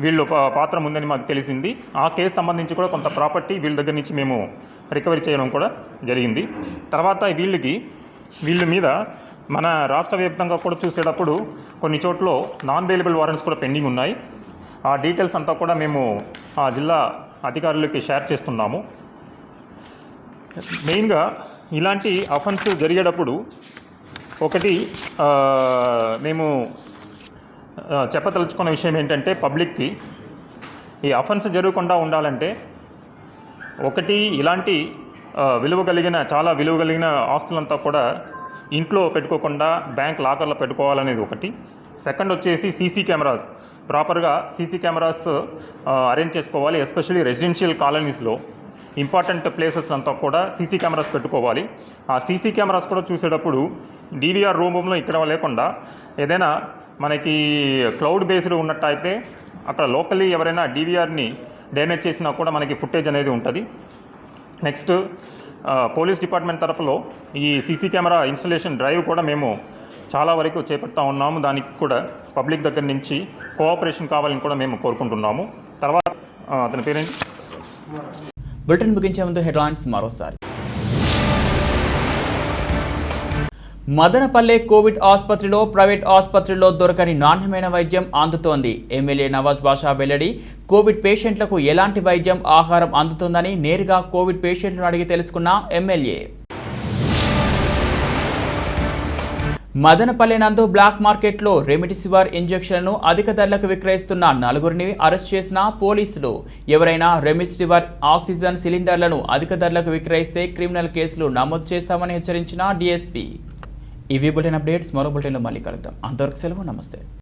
వీళ్ళు పాత్ర ఉందని మాకు తెలిసింది. ఆ కేసు సంబంధించి కూడా కొంత ప్రాపర్టీ వీళ్ళ దగ్గర నుంచి మేము రికవరీ చేయడం కూడా జరిగింది. తర్వాత వీళ్ళ మీద మన రాష్ట్ర వ్యాప్తంగా కూడా చూసేటప్పుడు కొన్ని చోట్ల నాన్ బెయిలబుల్ వారెంట్స్ కూడా పెండింగ్ ఉన్నాయి. ఆ డీటెయిల్స్ అంతా కూడా మేము ఆ జిల్లా అధికారులకి షేర్ చేస్తున్నాము. మెయిన్గా ఇలాంటి అఫెన్స్ జరిగేటప్పుడు ఒకటి మేము చెప్పదలుచుకున్న విషయం ఏంటంటే పబ్లిక్కి ఈ అఫెన్స్ జరగకుండా ఉండాలంటే ఒకటి ఇలాంటి చాలా విలువ కలిగిన ఆస్తులంతా కూడా ఇంట్లో పెట్టుకోకుండా బ్యాంక్ లాకర్లో పెట్టుకోవాలనేది ఒకటి. సెకండ్ వచ్చేసి సీసీ కెమెరాస్ ప్రాపర్గా సీసీ కెమెరాస్ అరేంజ్ చేసుకోవాలి. ఎస్పెషల్లీ రెసిడెన్షియల్ కాలనీస్లో ఇంపార్టెంట్ ప్లేసెస్ అంతా కూడా సీసీ కెమెరాస్ పెట్టుకోవాలి. ఆ సీసీ కెమెరాస్ కూడా చూసేటప్పుడు డీవీఆర్ రూపంలో ఇక్కడ లేకుండా ఏదైనా మనకి క్లౌడ్ బేస్డ్ ఉన్నట్టయితే అక్కడ లోకల్లీ ఎవరైనా డీవీఆర్ని డ్యామేజ్ చేసినా కూడా మనకి ఫుటేజ్ అనేది ఉంటుంది. నెక్స్ట్ పోలీస్ డిపార్ట్మెంట్ తరపులో ఈ సీసీ కెమెరా ఇన్స్టలేషన్ డ్రైవ్ కూడా మేము చాలా వరకు చేపడతా ఉన్నాము. దానికి కూడా పబ్లిక్ దగ్గర నుంచి కోఆపరేషన్ కావాలని కూడా మేము కోరుకుంటున్నాము. తర్వాత అతని పేరేంటి? బులెటిన్ ముగించే ముందు హెడ్లైన్స్ మరోసారి. మదనపల్లె కోవిడ్ ఆసుపత్రిలో ప్రైవేట్ ఆసుపత్రిలో దొరకని నాణ్యమైన వైద్యం అందుతోంది. ఎమ్మెల్యే నవాజ్ బాషా వెల్లడి. కోవిడ్ పేషెంట్లకు ఎలాంటి వైద్యం ఆహారం అందుతుందని నేరుగా కోవిడ్ పేషెంట్లను అడిగి తెలుసుకున్న ఎమ్మెల్యే. మదనపల్లె నందు బ్లాక్ మార్కెట్లో రెమిడిసివిర్ ఇంజెక్షన్లను అధిక ధరలకు విక్రయిస్తున్న 4గురిని అరెస్ట్ చేసిన పోలీసులు. ఎవరైనా రెమిడిసివిర్ ఆక్సిజన్ సిలిండర్లను అధిక ధరలకు విక్రయిస్తే క్రిమినల్ కేసులు నమోదు చేస్తామని హెచ్చరించిన డీఎస్పీ. ఇవి బులెటిన్ అప్డేట్స్. మరో బులెటిన్లో మళ్ళీ కలుద్దాం. అంతవరకు సెలవు. నమస్తే.